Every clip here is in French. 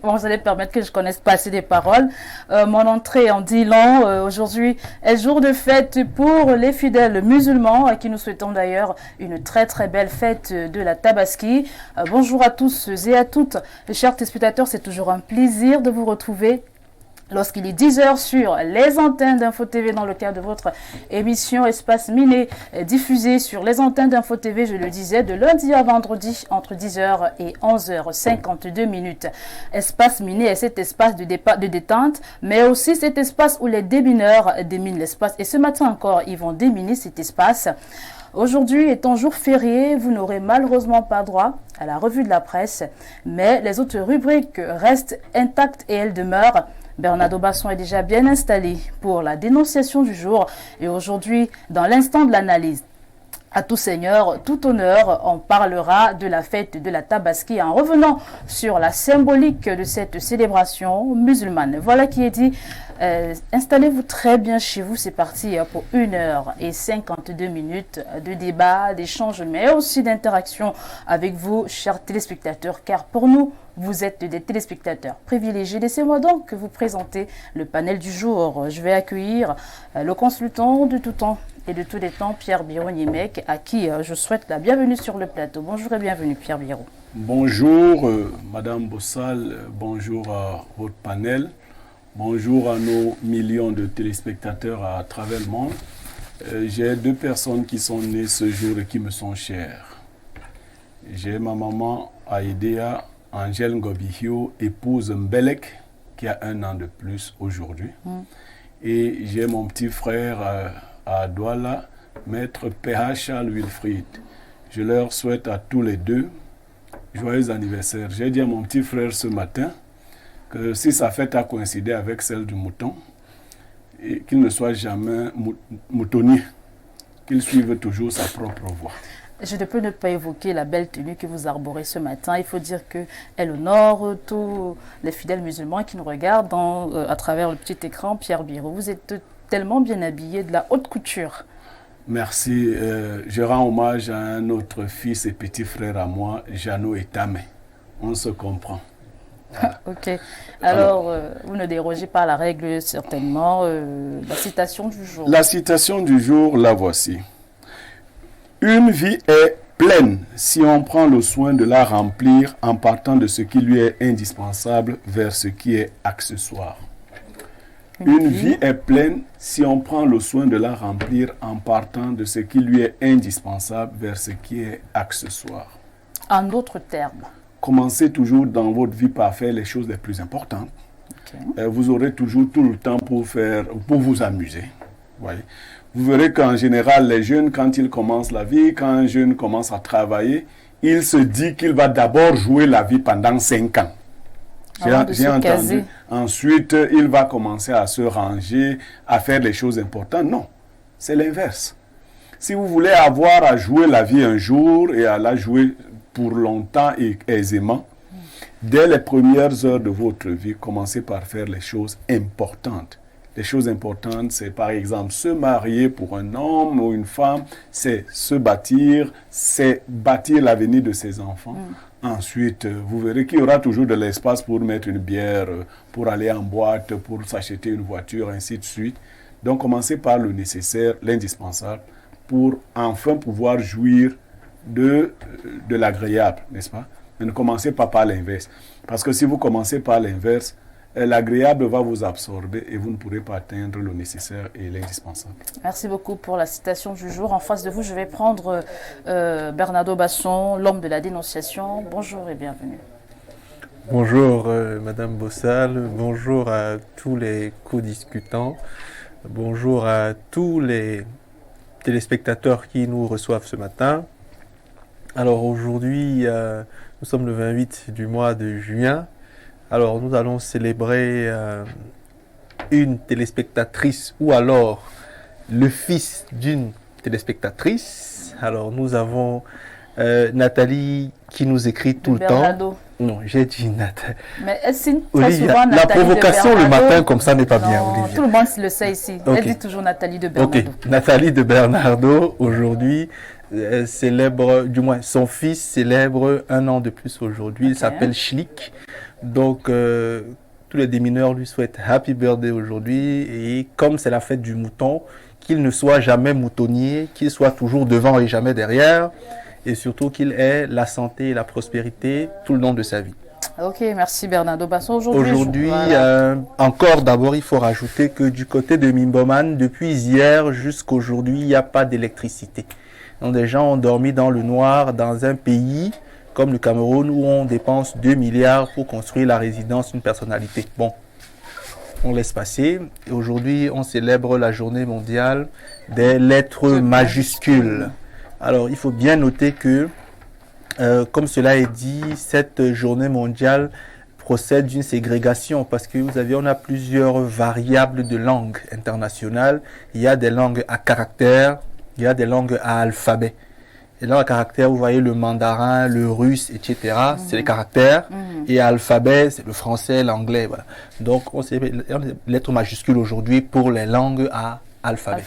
Bon, vous allez permettre que je connaisse pas assez des paroles. Mon entrée en dit long. Aujourd'hui est jour de fête pour les fidèles musulmans, à qui nous souhaitons d'ailleurs une très très belle fête de la Tabaski. Bonjour à tous et à toutes. Chers téléspectateurs, c'est toujours un plaisir de vous retrouver lorsqu'il est 10h sur les antennes d'Info TV dans le cadre de votre émission Espace Miné diffusée sur les antennes d'Info TV, je le disais, de lundi à vendredi entre 10h et 11h52 minutes. Espace Miné est cet espace de détente, mais aussi cet espace où les démineurs déminent l'espace. Et ce matin encore, ils vont déminer cet espace. Aujourd'hui étant jour férié, vous n'aurez malheureusement pas droit à la revue de la presse, mais les autres rubriques restent intactes et elles demeurent. Bernardo Basson est déjà bien installé pour la dénonciation du jour et aujourd'hui, dans l'instant de l'analyse, à tout seigneur, tout honneur, on parlera de la fête de la Tabaski en revenant sur la symbolique de cette célébration musulmane. Voilà qui est dit. Installez-vous très bien chez vous, c'est parti pour 1h52 minutes de débat, d'échange, mais aussi d'interaction avec vous, chers téléspectateurs, car pour nous, vous êtes des téléspectateurs privilégiés. Laissez-moi donc vous présenter le panel du jour. Je vais accueillir le consultant de tout temps et de tous les temps, Pierre Biro-Niemec, à qui je souhaite la bienvenue sur le plateau. Bonjour et bienvenue, Pierre Biro. Bonjour, Madame Bossal, bonjour à votre panel. Bonjour à nos millions de téléspectateurs à travers le monde. J'ai deux personnes qui sont nées ce jour et qui me sont chères. J'ai ma maman Aïdéa Angèle Ngobihio, épouse Mbelek, qui a 1 an de plus aujourd'hui. Et j'ai mon petit frère à Douala, maître P.H. Wilfried. Je leur souhaite à tous les deux joyeux anniversaire. J'ai dit à mon petit frère ce matin que si sa fête a coïncidé avec celle du mouton, et qu'il ne soit jamais moutonnier, qu'il suive toujours sa propre voie. Je ne peux ne pas évoquer la belle tenue que vous arborez ce matin. Il faut dire qu'elle honore tous les fidèles musulmans qui nous regardent à travers le petit écran. Pierre Biro, vous êtes tellement bien habillé, de la haute couture. Merci. Je rends hommage à un autre fils et petit frère à moi, Jeannot et Tamé. On se comprend. Voilà. Ok. Alors, vous ne dérogez pas à la règle, certainement. La citation du jour. La citation du jour, la voici. Une vie est pleine si on prend le soin de la remplir en partant de ce qui lui est indispensable vers ce qui est accessoire. Une vie est pleine si on prend le soin de la remplir en partant de ce qui lui est indispensable vers ce qui est accessoire. En d'autres termes. Commencez toujours dans votre vie par faire les choses les plus importantes. Okay. Vous aurez toujours tout le temps pour vous amuser. Voyez. Vous verrez qu'en général, les jeunes, quand ils commencent la vie, quand un jeune commence à travailler, il se dit qu'il va d'abord jouer la vie pendant 5 ans. J'ai entendu. Ensuite, il va commencer à se ranger, à faire les choses importantes. Non, c'est l'inverse. Si vous voulez avoir à jouer la vie un jour et à la jouer pour longtemps et aisément, dès les premières heures de votre vie, commencez par faire les choses importantes. Les choses importantes, c'est par exemple se marier pour un homme ou une femme, c'est se bâtir, c'est bâtir l'avenir de ses enfants. Ensuite, vous verrez qu'il y aura toujours de l'espace pour mettre une bière, pour aller en boîte, pour s'acheter une voiture, ainsi de suite. Donc, commencez par le nécessaire, l'indispensable, pour enfin pouvoir jouir de l'agréable, n'est-ce pas? Mais ne commencez pas par l'inverse. Parce que si vous commencez par l'inverse, l'agréable va vous absorber et vous ne pourrez pas atteindre le nécessaire et l'indispensable. Merci beaucoup pour la citation du jour. En face de vous, je vais prendre Bernardo Basson, l'homme de la dénonciation. Bonjour et bienvenue. Bonjour Madame Bossal, bonjour à tous les co-discutants, bonjour à tous les téléspectateurs qui nous reçoivent ce matin. Alors aujourd'hui, nous sommes le 28 du mois de juin. Alors nous allons célébrer une téléspectatrice ou alors le fils d'une téléspectatrice. Alors nous avons Nathalie qui nous écrit tout le temps. Non, j'ai dit Nathalie. Mais elle signe Olivia, souvent Nathalie la provocation de le matin comme ça n'est pas bien, non, Olivia. Tout le monde le sait ici. Okay. Elle dit toujours Nathalie de Bernardo. Ok, Nathalie de Bernardo aujourd'hui célèbre, du moins son fils célèbre 1 an de plus aujourd'hui. Il s'appelle Schlick. Donc tous les démineurs lui souhaitent Happy Birthday aujourd'hui et comme c'est la fête du mouton, qu'il ne soit jamais moutonnier, qu'il soit toujours devant et jamais derrière. Et surtout qu'il ait la santé et la prospérité tout le long de sa vie. Ok, merci Bernardo Basson. Aujourd'hui, voilà. Encore d'abord, il faut rajouter que du côté de Mimboman, depuis hier jusqu'aujourd'hui, il n'y a pas d'électricité. Donc des gens ont dormi dans le noir dans un pays comme le Cameroun où on dépense 2 milliards pour construire la résidence d'une personnalité. Bon, on laisse passer. Et aujourd'hui, on célèbre la journée mondiale des lettres majuscules. Alors, il faut bien noter que, comme cela est dit, cette journée mondiale procède d'une ségrégation parce que vous savez, on a plusieurs variables de langues internationales. Il y a des langues à caractère, il y a des langues à alphabet. Et là, à caractère, vous voyez le mandarin, le russe, etc. C'est les caractères. Et à alphabet, c'est le français, l'anglais. Voilà. Donc, on sait les lettres majuscules aujourd'hui pour les langues à alphabet.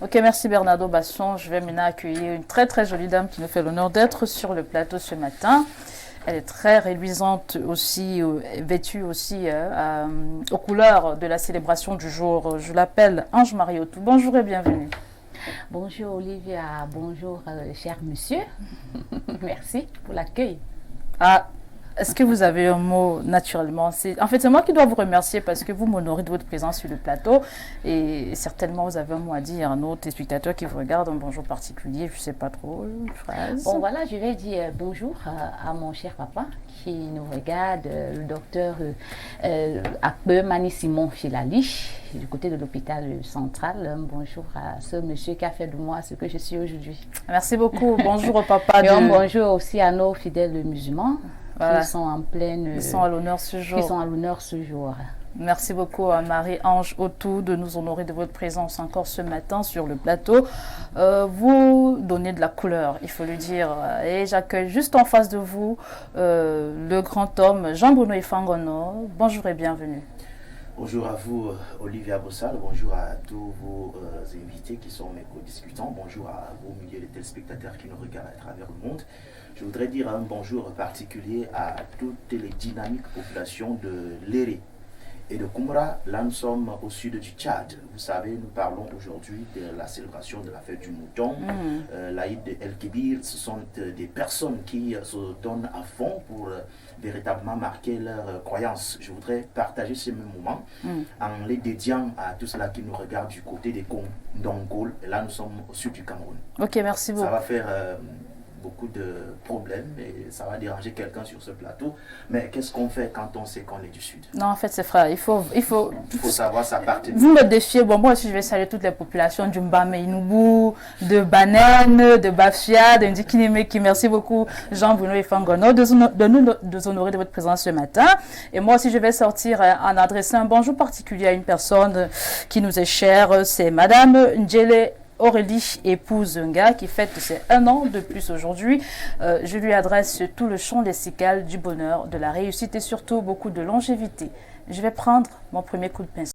Ok, merci Bernardo Basson. Je vais maintenant accueillir une très très jolie dame qui nous fait l'honneur d'être sur le plateau ce matin. Elle est très réluisante aussi, vêtue aussi aux couleurs de la célébration du jour. Je l'appelle Ange-Marie Otou. Bonjour et bienvenue. Bonjour Olivia, bonjour cher monsieur. Merci pour l'accueil. Ah, est-ce que vous avez un mot naturellement? En fait, c'est moi qui dois vous remercier parce que vous m'honorez de votre présence sur le plateau et certainement vous avez un mot à dire à nos téléspectateurs qui vous regardent, un bonjour particulier, je ne sais pas trop, une phrase. Bon voilà, je vais dire bonjour à mon cher papa qui nous regarde, le docteur Akbe Simon Filali, du côté de l'hôpital central. Bonjour à ce monsieur qui a fait de moi ce que je suis aujourd'hui. Merci beaucoup, bonjour au papa. Et bonjour aussi à nos fidèles musulmans. Voilà. Qui sont en pleine... Ils sont à l'honneur ce jour. Qui sont à l'honneur ce jour. Merci beaucoup à Marie-Ange Otou de nous honorer de votre présence encore ce matin sur le plateau. Vous donnez de la couleur, il faut le dire. Et j'accueille juste en face de vous le grand homme Jean-Bruno Ifangono. Bonjour et bienvenue. Bonjour à vous, Olivia Bossal. Bonjour à tous vos invités qui sont mes co-discutants. Bonjour à vos milliers de téléspectateurs qui nous regardent à travers le monde. Je voudrais dire un bonjour particulier à toutes les dynamiques populations de Léré et de Koumra. Là, nous sommes au sud du Tchad. Vous savez, nous parlons aujourd'hui de la célébration de la fête du mouton, l'Aïd de El Kébir. Ce sont des personnes qui se donnent à fond pour véritablement marquer leur croyance. Je voudrais partager ce même moment en les dédiant à tous ceux qui nous regardent du côté des Kondongol. Et là, nous sommes au sud du Cameroun. Ok, merci beaucoup. Ça va faire beaucoup de problèmes et ça va déranger quelqu'un sur ce plateau. Mais qu'est-ce qu'on fait quand on sait qu'on est du Sud? Non, en fait, c'est frère. Il faut savoir s'appartenir. Vous me défiez. Bon, moi aussi, je vais saluer toutes les populations du Mbame-Inoubou, de Banen, de Bafia, de Ndikinimeki. Merci beaucoup, Jean-Bruno Ifangono, de nous honorer de votre présence ce matin. Et moi aussi, je vais sortir en adressant un bonjour particulier à une personne qui nous est chère. C'est Madame Ndjele Aurélie épouse Nga qui fête ses 1 an de plus aujourd'hui. Je lui adresse tout le chant lexical du bonheur, de la réussite et surtout beaucoup de longévité. Je vais prendre mon premier coup de pinceau.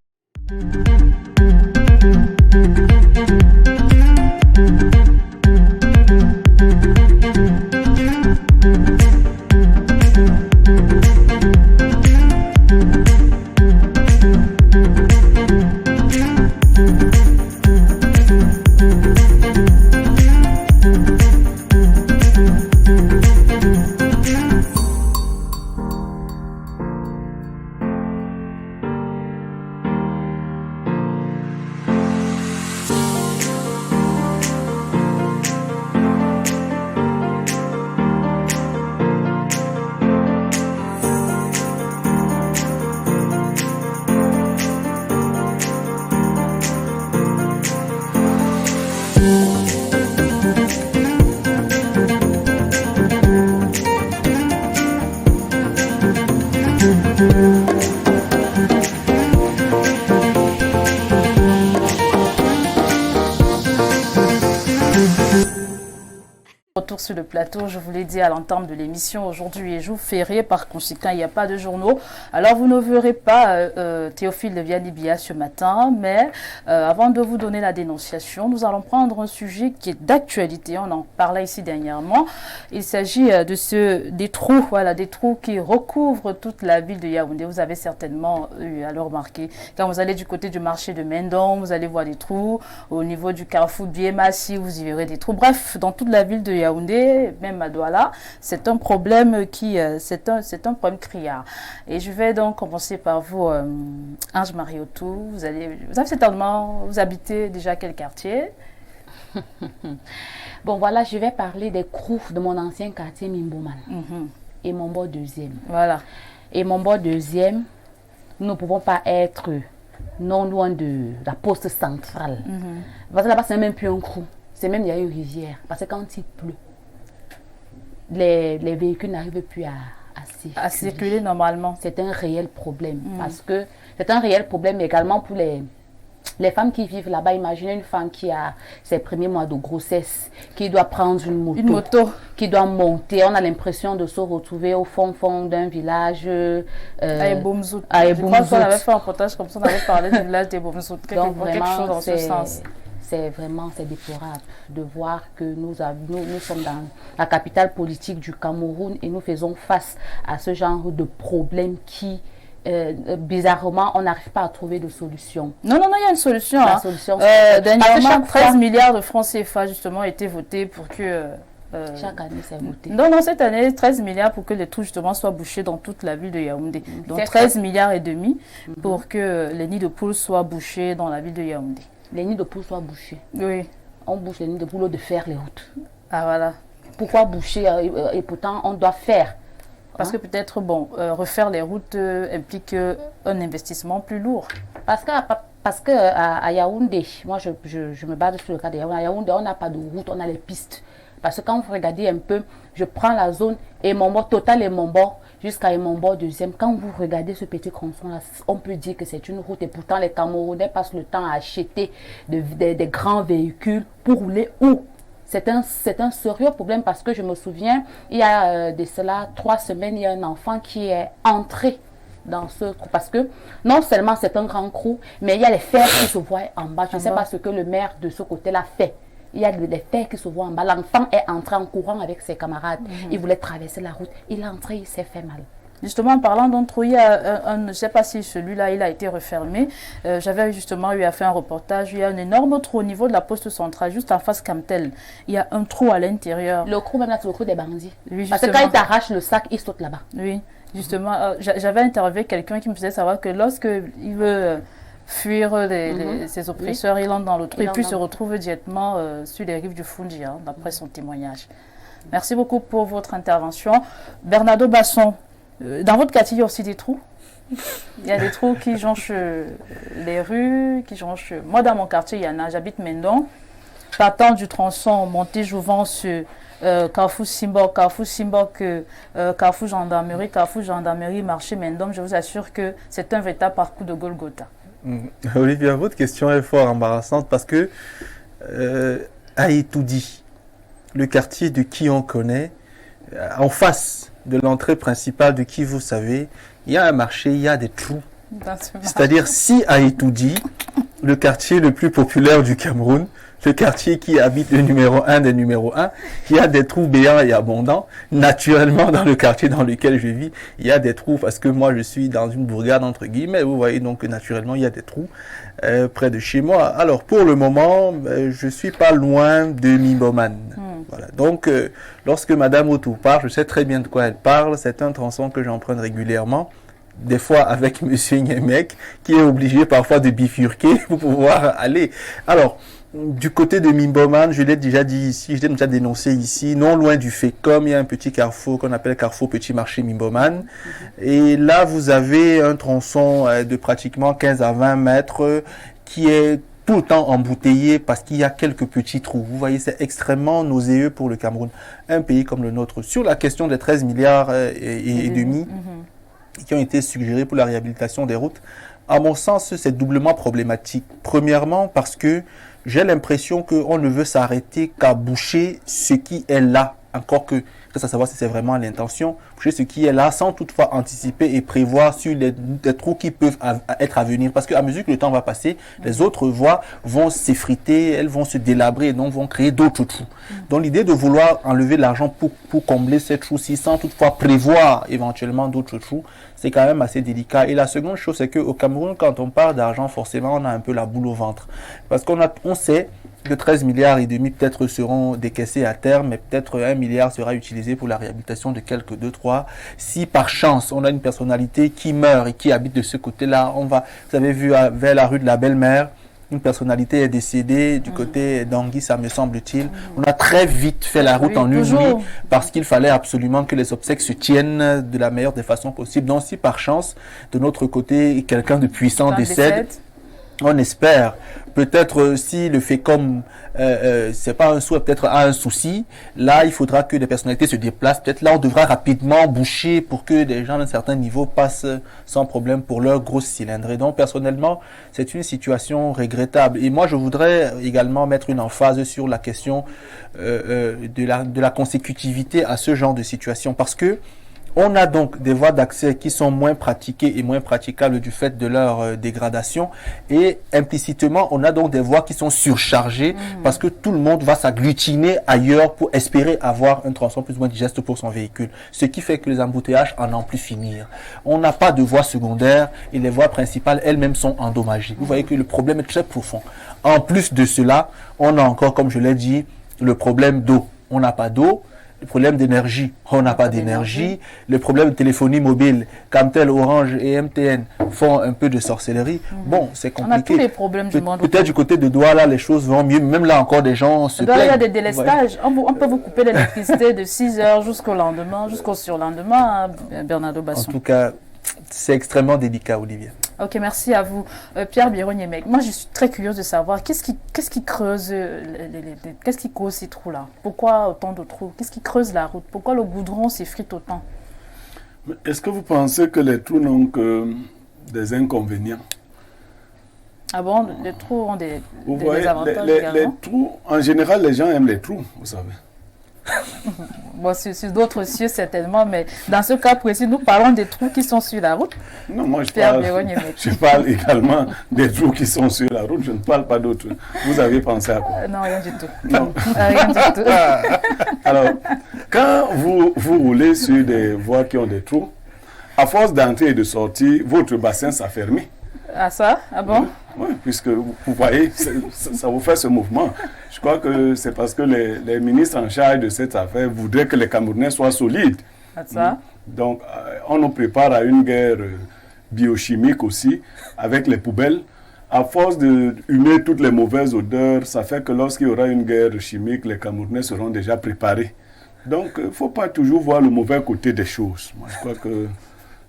retour sur le plateau. Je vous l'ai dit à l'entame de l'émission, aujourd'hui est jour férié, par conséquent, il n'y a pas de journaux. Alors, vous ne verrez pas Théophile de Vianibia ce matin, mais avant de vous donner la dénonciation, nous allons prendre un sujet qui est d'actualité. On en parlait ici dernièrement. Il s'agit des trous, voilà, des trous qui recouvrent toute la ville de Yaoundé. Vous avez certainement eu à le remarquer. Quand vous allez du côté du marché de Mendon, vous allez voir des trous. Au niveau du carrefour Biémassi, vous y verrez des trous. Bref, dans toute la ville de Yaoundé, même à Douala, c'est un problème c'est un problème criard. Et je vais donc commencer par vous, Ange Mariotou. Vous avez certainement, vous habitez déjà quel quartier? Bon, voilà, je vais parler des croufs de mon ancien quartier Mimboman. Et mon bord deuxième. Voilà. Et mon bord deuxième, nous ne pouvons pas être non loin de la poste centrale. Parce que là-bas, c'est même plus un crou. C'est même, il y a une rivière. Parce que quand il pleut, les véhicules n'arrivent plus à circuler normalement. C'est un réel problème. Parce que c'est un réel problème également pour les femmes qui vivent là-bas. Imaginez une femme qui a ses premiers mois de grossesse, qui doit prendre une moto, qui doit monter. On a l'impression de se retrouver au fond d'un village. À Ebomzout. Je crois qu'on avait fait un reportage comme ça, on avait parlé du village d'Ebomzout. Donc quelque chose dans ce sens. C'est déplorable de voir que nous sommes dans la capitale politique du Cameroun et nous faisons face à ce genre de problème qui... bizarrement, on n'arrive pas à trouver de solution. Non, il y a une solution. La solution, dernièrement, 13 milliards de francs CFA justement ont été votés pour que... chaque année, c'est voté. Non, cette année, 13 milliards pour que les trous justement soient bouchés dans toute la ville de Yaoundé. Donc 13 milliards et demi pour que les nids de poules soient bouchés dans la ville de Yaoundé. Les nids de poules soient bouchés. Oui. On bouche les nids de poules au lieu de faire les routes. Ah voilà. Pourquoi boucher et pourtant on doit faire? Parce que peut-être, refaire les routes implique un investissement plus lourd. Parce que à Yaoundé, moi je me base sur le cas de Yaoundé. À Yaoundé, on n'a pas de route, on a les pistes. Parce que quand vous regardez un peu, je prends la zone Emombo, Total Emombo, jusqu'à Emombo deuxième. Quand vous regardez ce petit tronçon-là, on peut dire que c'est une route. Et pourtant, les Camerounais passent le temps à acheter des grands véhicules pour rouler où? C'est un sérieux problème parce que je me souviens, il y a de cela 3 semaines, il y a un enfant qui est entré dans ce trou. Parce que non seulement c'est un grand trou, mais il y a les fers qui se voient en bas. Je ne sais pas ce que le maire de ce côté-là fait. Il y a des fers qui se voient en bas. L'enfant est entré en courant avec ses camarades. Il voulait traverser la route. Il est entré, il s'est fait mal. Justement, en parlant d'un trou, il y a je ne sais pas si celui-là, il a été refermé. J'avais justement eu à faire un reportage. Il y a un énorme trou au niveau de la poste centrale, juste en face Camtel. Il y a un trou à l'intérieur. Le trou, même là, c'est le trou des bandits. Oui, parce que quand ils t'arrachent le sac, ils sautent là-bas. Oui, justement. J'avais interviewé quelqu'un qui me faisait savoir que lorsqu'il veut fuir ses oppresseurs, il entre dans le trou et puis se retrouve directement sur les rives du Foundji, d'après son témoignage. Merci beaucoup pour votre intervention. Bernardo Basson, dans votre quartier, il y a aussi des trous? Il y a des trous qui jonchent les rues, qui jonchent... Moi, dans mon quartier, il y en a. J'habite Mendon. Partant du tronçon, monté Jouvence, Carrefour Simbok, Carrefour Gendarmerie, marché Mendon. Je vous assure que c'est un véritable parcours de Golgotha. Olivia, votre question est fort embarrassante parce que à Etoudi, le quartier de qui on connaît, en face de l'entrée principale de qui vous savez, il y a un marché, il y a des trous. C'est-à-dire, si à Etoudi, le quartier le plus populaire du Cameroun, le quartier qui habite le numéro 1 des numéros 1, il y a des trous béants et abondants. Naturellement, dans le quartier dans lequel je vis, il y a des trous parce que moi, je suis dans une bourgade, entre guillemets. Vous voyez, donc naturellement, il y a des trous près de chez moi. Alors, pour le moment, je suis pas loin de Mimboman. Voilà. Donc, lorsque Madame Otou parle, je sais très bien de quoi elle parle. C'est un tronçon que j'emprunte régulièrement. Des fois avec Monsieur Nyemek, qui est obligé parfois de bifurquer pour pouvoir aller. Alors, du côté de Mimboman, je l'ai déjà dit ici, je l'ai déjà dénoncé ici, non loin du FECOM, il y a un petit carrefour qu'on appelle Carrefour Petit Marché Mimboman. Et là, vous avez un tronçon de pratiquement 15 à 20 mètres qui est tout le temps embouteillé parce qu'il y a quelques petits trous. Vous voyez, c'est extrêmement nauséeux pour le Cameroun, un pays comme le nôtre. Sur la question des 13 milliards et demi qui ont été suggérés pour la réhabilitation des routes, à mon sens, c'est doublement problématique. Premièrement, parce que j'ai l'impression qu'on ne veut s'arrêter qu'à boucher ce qui est là encore que reste à savoir si c'est vraiment l'intention, boucher ce qui est là sans toutefois anticiper et prévoir sur les trous qui peuvent être à venir. Parce qu'à mesure que le temps va passer, les autres voies vont s'effriter, elles vont se délabrer et donc vont créer d'autres trous. Donc l'idée de vouloir enlever de l'argent pour combler ces trous-ci sans toutefois prévoir éventuellement d'autres trous, c'est quand même assez délicat. Et la seconde chose, c'est qu'au Cameroun, quand on parle d'argent, forcément, on a un peu la boule au ventre. Parce on sait que 13 milliards et demi peut-être seront décaissés à terme, mais peut-être 1 milliard sera utilisé pour la réhabilitation de quelques 2-3. Si par chance, on a une personnalité qui meurt et qui habite de ce côté-là, vous avez vu vers la rue de la Belle-Mère, une personnalité est décédée du côté d'Anguissa, ça me semble-t-il. On a très vite fait la route en une nuit parce qu'il fallait absolument que les obsèques se tiennent de la meilleure des façons possibles. Donc si par chance, de notre côté, quelqu'un de puissant décède, on espère. Peut-être si le FECOM, c'est pas un souhait, peut-être a un souci, là il faudra que des personnalités se déplacent. Peut-être là on devra rapidement boucher pour que des gens d'un certain niveau passent sans problème pour leur grosse cylindrée. Donc personnellement, c'est une situation regrettable. Et moi je voudrais également mettre une emphase sur la question de la consécutivité à ce genre de situation. Parce que on a donc des voies d'accès qui sont moins pratiquées et moins praticables du fait de leur dégradation et implicitement on a donc des voies qui sont surchargées parce que tout le monde va s'agglutiner ailleurs pour espérer avoir un transport plus ou moins digeste pour son véhicule. Ce qui fait que les embouteillages en n'en plus finir. On n'a pas de voies secondaires et les voies principales elles-mêmes sont endommagées. Vous voyez que le problème est très profond. En plus de cela, on a encore, comme je l'ai dit, le problème d'eau. On n'a pas d'eau. Le problème d'énergie, on n'a pas d'énergie. Le problème de téléphonie mobile, Camtel, Orange et MTN font un peu de sorcellerie. Bon, c'est compliqué. On a tous les problèmes du monde. Peut-être du côté de Douala, les choses vont mieux. Même là encore, des gens se plaignent. Il y a des délestages. On peut vous couper l'électricité de 6h jusqu'au lendemain, jusqu'au surlendemain, Bernardo Basson. En tout cas, c'est extrêmement délicat, Olivier. Ok, merci à vous. Pierre Biron-Yemeg, moi je suis très curieuse de savoir qu'est-ce qui creuse, qu'est-ce qui cause ces trous-là? Pourquoi autant de trous? Qu'est-ce qui creuse la route? Pourquoi le goudron s'effrite autant? Est-ce que vous pensez que les trous n'ont que des inconvénients? Ah bon, les trous ont des avantages également? Les trous, en général, les gens aiment les trous, vous savez. Bon, sur d'autres cieux certainement, mais dans ce cas précis, nous parlons des trous qui sont sur la route. Non, moi je parle également des trous qui sont sur la route, je ne parle pas d'autres. Vous avez pensé à quoi? Non, rien du tout. Non. Rien du tout. Alors, quand vous roulez sur des voies qui ont des trous, à force d'entrer et de sortir, votre bassin s'affermit. Ah ça? Ah bon? Oui, puisque vous voyez, ça vous fait ce mouvement. Je crois que c'est parce que les ministres en charge de cette affaire voudraient que les Camerounais soient solides. Ah ça? Donc, on nous prépare à une guerre biochimique aussi, avec les poubelles. À force de humer toutes les mauvaises odeurs, ça fait que lorsqu'il y aura une guerre chimique, les Camerounais seront déjà préparés. Donc, il ne faut pas toujours voir le mauvais côté des choses. Moi, je crois que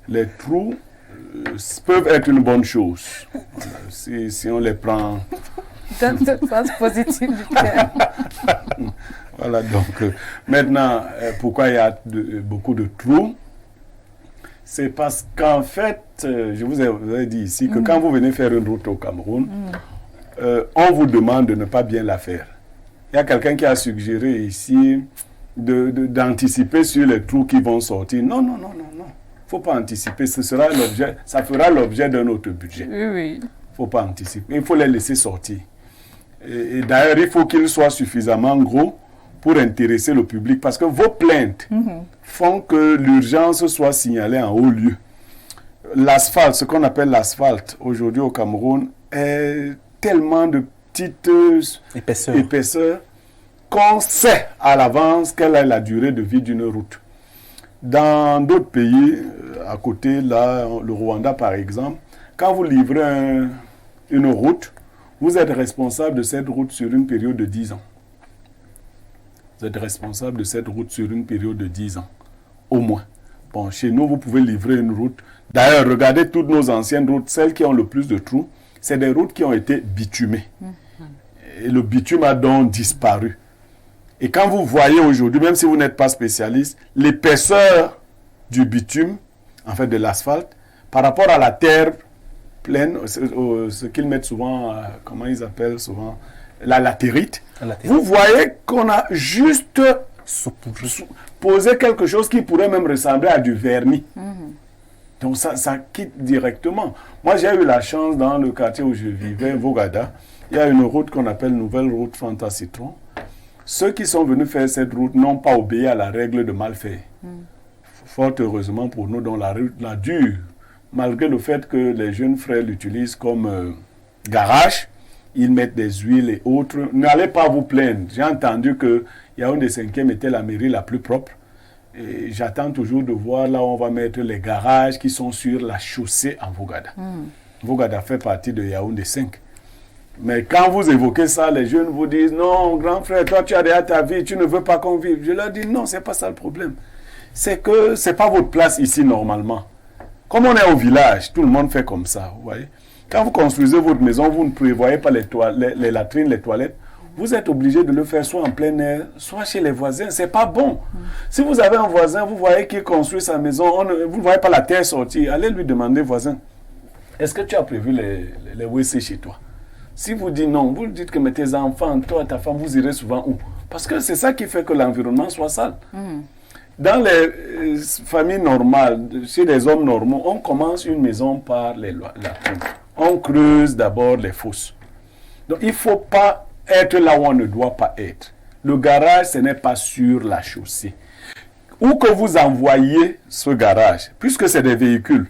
les trous peuvent être une bonne chose si on les prend dans cette phase positive du terme. Voilà, donc maintenant pourquoi il y a beaucoup de trous, c'est parce qu'en fait je vous ai dit ici que quand vous venez faire une route au Cameroun, on vous demande de ne pas bien la faire. Il y a quelqu'un qui a suggéré ici d'anticiper sur les trous qui vont sortir. Non, faut pas anticiper, ça fera l'objet d'un autre budget. Oui. Faut pas anticiper, il faut les laisser sortir. Et d'ailleurs, il faut qu'ils soient suffisamment gros pour intéresser le public, parce que vos plaintes font que l'urgence soit signalée en haut lieu. L'asphalte, ce qu'on appelle l'asphalte aujourd'hui au Cameroun, est tellement de petites épaisseurs qu'on sait à l'avance quelle est la durée de vie d'une route. Dans d'autres pays, à côté, là, le Rwanda par exemple, quand vous livrez une route, vous êtes responsable de cette route sur une période de 10 ans. Vous êtes responsable de cette route sur une période de 10 ans, au moins. Bon, chez nous, vous pouvez livrer une route. D'ailleurs, regardez toutes nos anciennes routes, celles qui ont le plus de trous, c'est des routes qui ont été bitumées. Et le bitume a donc disparu. Et quand vous voyez aujourd'hui, même si vous n'êtes pas spécialiste, l'épaisseur du bitume, en fait de l'asphalte, par rapport à la terre pleine, ce qu'ils mettent souvent, comment ils appellent souvent, la latérite, vous voyez qu'on a juste poser quelque chose qui pourrait même ressembler à du vernis. Donc ça quitte directement. Moi, j'ai eu la chance dans le quartier où je vivais, Vogada, il y a une route qu'on appelle Nouvelle Route Fanta Citron. Ceux qui sont venus faire cette route n'ont pas obéi à la règle de mal faire. Fort heureusement pour nous, dans la route la dure, malgré le fait que les jeunes frères l'utilisent comme garage, ils mettent des huiles et autres. N'allez pas vous plaindre. J'ai entendu que Yaoundé 5e était la mairie la plus propre. Et j'attends toujours de voir là où on va mettre les garages qui sont sur la chaussée en Vogada. Vogada fait partie de Yaoundé 5. Mais quand vous évoquez ça, les jeunes vous disent « Non, grand frère, toi tu as déjà ta vie, tu ne veux pas qu'on vive. » Je leur dis « Non, ce n'est pas ça le problème. C'est que ce n'est pas votre place ici normalement. Comme on est au village, tout le monde fait comme ça, vous voyez. Quand vous construisez votre maison, vous ne prévoyez pas les latrines, les toilettes. Vous êtes obligé de le faire soit en plein air, soit chez les voisins. Ce n'est pas bon. Si vous avez un voisin, vous voyez qu'il construit sa maison, vous ne voyez pas la terre sortir, allez lui demander, voisin, est-ce que tu as prévu les WC chez toi? Si vous dites non, vous dites que mais tes enfants, toi, ta femme, vous irez souvent où? Parce que c'est ça qui fait que l'environnement soit sale. Dans les familles normales, chez les hommes normaux, on commence une maison par les latrines. On creuse d'abord les fosses. Donc il ne faut pas être là où on ne doit pas être. Le garage, ce n'est pas sur la chaussée. Où que vous envoyez ce garage, puisque c'est des véhicules,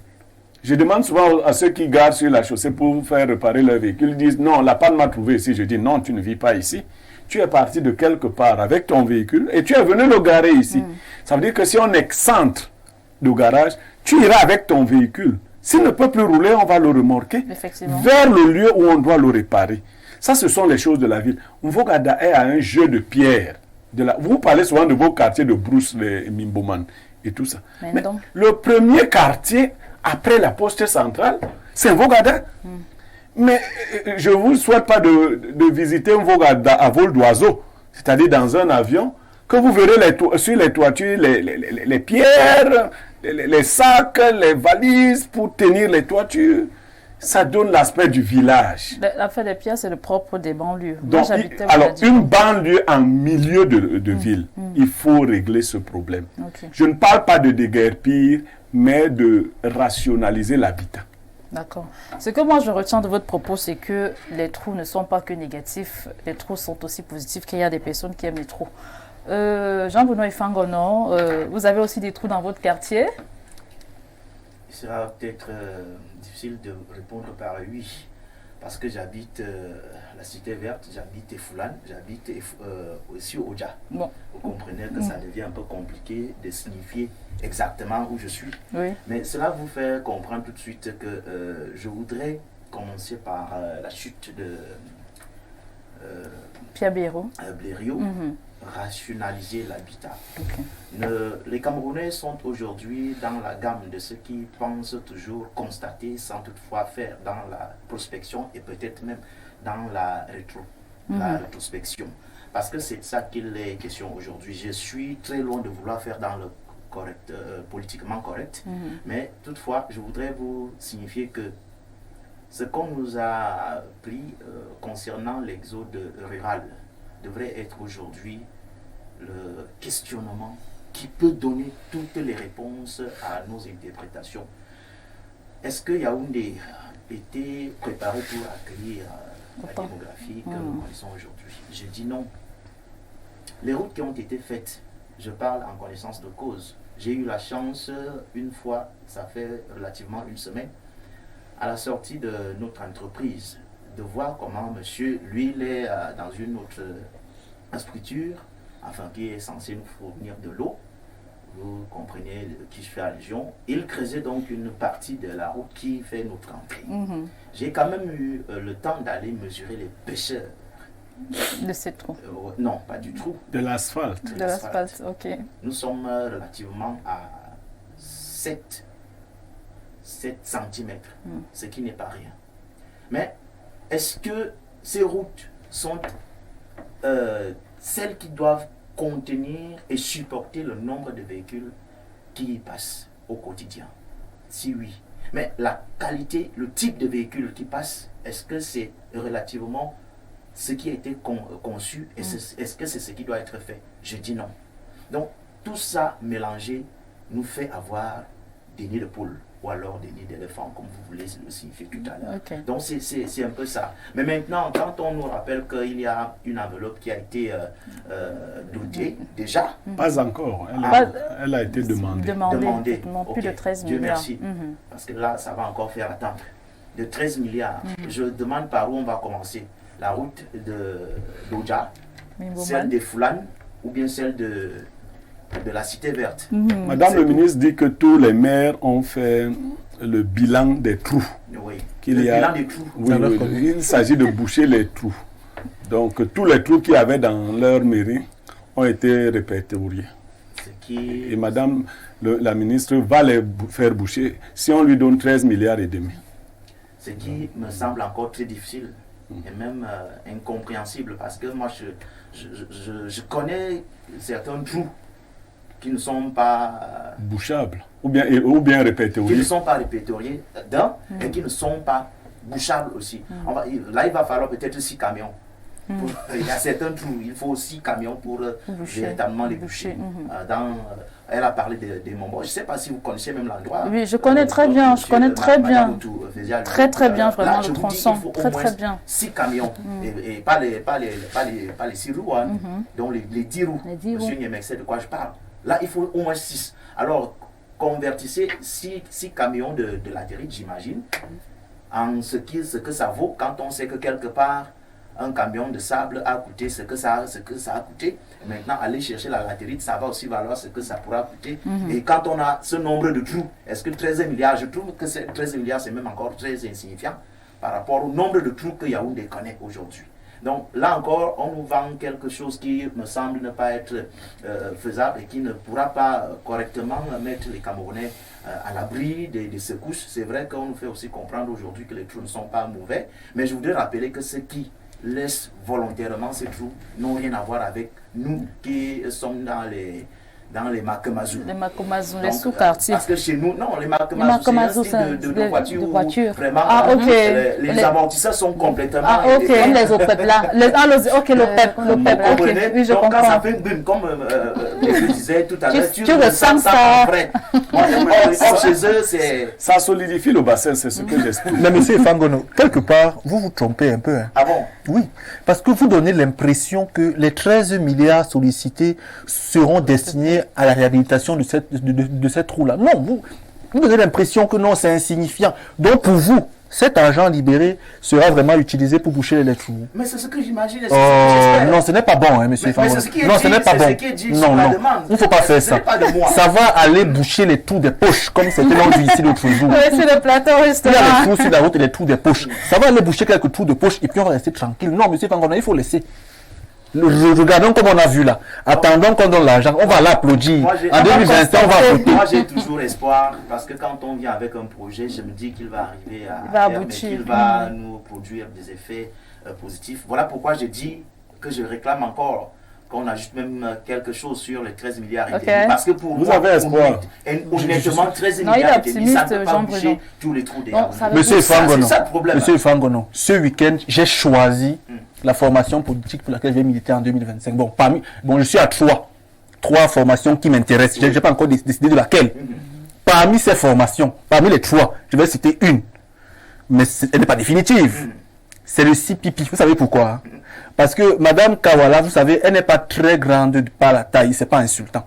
je demande souvent à ceux qui garent sur la chaussée pour faire réparer leur véhicule, ils disent non, la panne m'a trouvé ici. Je dis non, tu ne vis pas ici. Tu es parti de quelque part avec ton véhicule et tu es venu le garer ici. Ça veut dire que si on excentre le garage, tu iras avec ton véhicule. S'il ne peut plus rouler, on va le remorquer vers le lieu où on doit le réparer. Ça, ce sont les choses de la ville. Mvogada est à un jeu de pierre. Vous parlez souvent de vos quartiers de Brousse, les Mimboman et tout ça. Mais le premier quartier après la poste centrale, c'est Mvogada. Mais je ne vous souhaite pas de visiter Mvogada à vol d'oiseau, c'est-à-dire dans un avion, que vous verrez sur les toitures les pierres, les sacs, les valises pour tenir les toitures. Ça donne l'aspect du village. L'affaire des pierres, c'est le propre des banlieues. Donc, alors, une banlieue en milieu de ville, il faut régler ce problème. Je ne parle pas de déguerpir, mais de rationaliser l'habitat. D'accord. Ce que moi je retiens de votre propos, c'est que les trous ne sont pas que négatifs, les trous sont aussi positifs, qu'il y a des personnes qui aiment les trous. Jean-Benoît Ifangono, vous avez aussi des trous dans votre quartier? Il sera peut-être difficile de répondre par oui, parce que j'habite la Cité Verte, j'habite Foulane, j'habite aussi Oja. Bon. Vous comprenez que ça devient un peu compliqué de signifier exactement où je suis. Oui. Mais cela vous fait comprendre tout de suite que je voudrais commencer par la chute de Pierre Blériot. Rationaliser l'habitat. Les Camerounais sont aujourd'hui dans la gamme de ceux qui pensent toujours constater sans toutefois faire dans la prospection et peut-être même dans la rétrospection. Parce que c'est de ça qu'il est question aujourd'hui. Je suis très loin de vouloir faire dans le politiquement correct, mais toutefois, je voudrais vous signifier que ce qu'on nous a appris concernant l'exode rural devrait être aujourd'hui le questionnement qui peut donner toutes les réponses à nos interprétations. Est-ce que Yaoundé était préparé pour accueillir la démographie que nous connaissons aujourd'hui? Je dis non. Les routes qui ont été faites, je parle en connaissance de cause. J'ai eu la chance, une fois, ça fait relativement une semaine, à la sortie de notre entreprise, de voir comment monsieur, lui, il est dans une autre structure, enfin qui est censé nous fournir de l'eau. Vous comprenez qui je fais allusion. Il creusait donc une partie de la route qui fait notre entrée. J'ai quand même eu le temps d'aller mesurer les pêcheurs. De ces trous? Non, pas du trou. De l'asphalte. De l'asphalte, ok. Nous sommes relativement à 7 cm, ce qui n'est pas rien. Mais est-ce que ces routes sont celles qui doivent contenir et supporter le nombre de véhicules qui y passent au quotidien? Si oui. Mais la qualité, le type de véhicule qui passe, est-ce que c'est relativement ce qui a été conçu et est-ce que c'est ce qui doit être fait? Je dis non. Donc, tout ça mélangé nous fait avoir des nids de poule ou alors des nids d'éléphant, comme vous voulez le signifier tout à l'heure. Ok. Donc, c'est un peu ça. Mais maintenant, quand on nous rappelle qu'il y a une enveloppe qui a été dotée, déjà, Pas encore. Elle a été demandée. demandée. effectivement, plus Ok, de 13 Dieu milliards. merci. Mhm. Parce que là, ça va encore faire attendre. De 13 milliards. Je demande par où on va commencer. La route d'Oja, Mimboman. celle des Foulanes ou bien celle de la Cité Verte. Mhm. Madame le ministre dit que tous les maires ont fait le bilan des trous. Oui. Qu'il Le y a- bilan des trous. Oui, oui, il s'agit de boucher les trous. Donc tous les trous qu'il y avait dans leur mairie ont été répertoriés. Ce qui, Et madame la ministre va les faire boucher si on lui donne 13 milliards et demi. ce qui me semble encore très difficile et même incompréhensible parce que moi je connais certains trous qui ne sont pas Bouchable ou bien répertorié. qui ne sont pas répertoriés et qui ne sont pas bouchables aussi. Là, il va falloir peut-être 6 camions. Il y a certains trous, il faut 6 camions pour véritablement les boucher. Elle a parlé des Mombo. Je ne sais pas si vous connaissez même l'endroit. Oui, je connais très bien, je connais très bien. Très bien, vraiment, le tronçon. Très très bien. 6 camions, et pas les 6 roues, hein. Donc les 10 roues. Les 10 roues. Monsieur Niemek sait de quoi je parle. Là, il faut au moins 6. Alors, convertissez 6 camions de latérite, j'imagine, en ce que ça vaut quand on sait que quelque part, un camion de sable a coûté ce que ça a coûté. Maintenant, aller chercher la latérite, ça va aussi valoir ce que ça pourra coûter. Et quand on a ce nombre de trous, est-ce que 13 milliards, je trouve que 13 milliards, c'est même encore très insignifiant par rapport au nombre de trous que Yaoundé connaît aujourd'hui. Donc là encore, on nous vend quelque chose qui me semble ne pas être faisable et qui ne pourra pas correctement mettre les Camerounais à l'abri des secousses. C'est vrai qu'on nous fait aussi comprendre aujourd'hui que les trous ne sont pas mauvais, mais je voudrais rappeler que ceux qui laissent volontairement ces trous n'ont rien à voir avec nous qui sommes dans les Makamazou. Les Makamazou, les Donc, sous-quartiers. parce que chez nous, non, les Makamazou, c'est un style de voiture. Vraiment, Ah, ok. les amortisseurs sont complètement... Ah, ok. Comme les OPEP là. Ok, l'OPEP. Vous comprenez? Oui, je Donc quand ça comprends. fait une bulle, comme je disais tout à l'heure, Tu ressens ça. après. Moi, chez eux, c'est... Ça solidifie le bassin, c'est ce que j'explique. Mais monsieur Fangono, quelque part, vous vous trompez un peu. Hein. Ah bon? Oui, parce que vous donnez l'impression que les 13 milliards sollicités seront destinés à la réhabilitation de cette trou-là. Non, vous donnez l'impression que non, c'est insignifiant. Donc pour vous, cet argent libéré sera vraiment utilisé pour boucher les trous. Mais c'est ce que j'imagine. C'est ce que j'espère. Non, ce n'est pas bon, hein, monsieur Mais Fangono. c'est ce qui est Non, dit, ce n'est pas c'est bon. ce qui est dit Non, sur la non, demande. il ne faut pas faire Ce ça. n'est pas de moi. Ça va aller boucher les trous des poches, comme c'était l'on dit ici l'autre jour. Oui, c'est le plateau Il y a les restaurant. trous sur la route et les trous des poches. Ça va aller boucher quelques trous de poche et puis on va rester tranquille. Non, monsieur Fangono, il faut laisser. Regardons comme on a vu là. Attendons qu'on donne l'argent. On va l'applaudir. Moi, j'ai- En 2021, on va voter. Moi, j'ai toujours espoir parce que quand on vient avec un projet, je me dis qu'il va arriver à Il va terme et aboutir. qu'il va nous produire des effets positifs. Voilà pourquoi je dis que je réclame encore qu'on ajoute même quelque chose sur les 13 milliards et Ok. demi. Parce que pour Vous moi, avez espoir. honnêtement, 13 Non, il est milliards et demi, ça ne optimiste, peut pas Jean boucher Bruno. tous les trous des Bon, Yaoundé. ça veut Monsieur dire- Fangono, c'est ça le problème. Monsieur Fangono, ce week-end, j'ai choisi la formation politique pour laquelle je vais militer en 2025. Bon, je suis à trois formations qui m'intéressent. Je n'ai pas encore décidé de laquelle. Parmi ces formations, parmi les 3, je vais citer une, mais elle n'est pas définitive. C'est le CPP. Vous savez pourquoi? Hein? Parce que Madame Kawala, vous savez, elle n'est pas très grande par la taille, c'est pas insultant.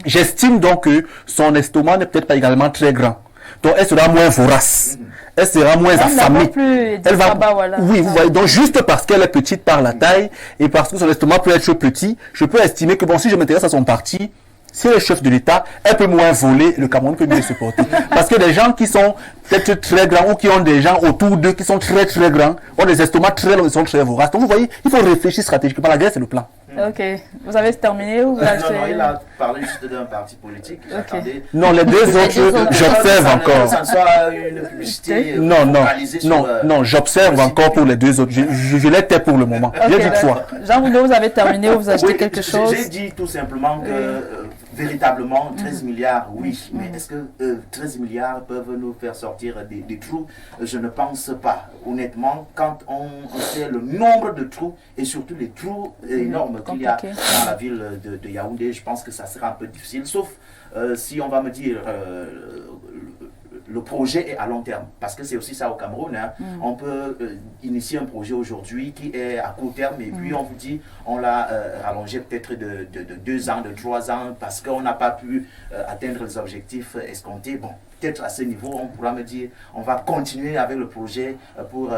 J'estime donc que son estomac n'est peut-être pas également très grand. Donc elle sera moins vorace. Elle sera moins Elle n'a affamée. pas plus Elle va... voilà. Oui, vous voyez. Donc juste parce qu'elle est petite par la taille et parce que son estomac peut être petit, je peux estimer que bon, si je m'intéresse à son parti, si elle est chef de l'État, elle peut moins voler, le Cameroun peut mieux se porter. Parce que des gens qui sont peut-être très grands ou qui ont des gens autour d'eux qui sont très très grands, ont des estomacs très longs et sont très voraces. Donc vous voyez, il faut réfléchir stratégiquement. La guerre, c'est le plan. Ok. Vous avez terminé ou vous Non, lâchez- il a parlé juste d'un parti politique. J'attendais Non, les deux autres, j'observe encore. Ça ne soit une publicité focalisée sur, Non, j'observe encore pour les deux autres. Je les tais pour le moment. Ok, J'ai dit d'accord. toi. Jean Bruno, vous avez terminé ou vous ajoutez Oui, quelque chose? J'ai dit tout simplement que véritablement 13 milliards, oui, mais est-ce que 13 milliards peuvent nous faire sortir des trous? Je ne pense pas. Honnêtement, quand on sait le nombre de trous et surtout les trous énormes qu'il y a dans la ville de Yaoundé, je pense que ça sera un peu difficile, sauf si on va me dire le projet est à long terme, parce que c'est aussi ça au Cameroun. Hein. On peut initier un projet aujourd'hui qui est à court terme et puis on vous dit on l'a rallongé peut-être de 2 ans, de 3 ans parce qu'on n'a pas pu atteindre les objectifs escomptés. Bon, peut-être à ce niveau, on pourra me dire on va continuer avec le projet pour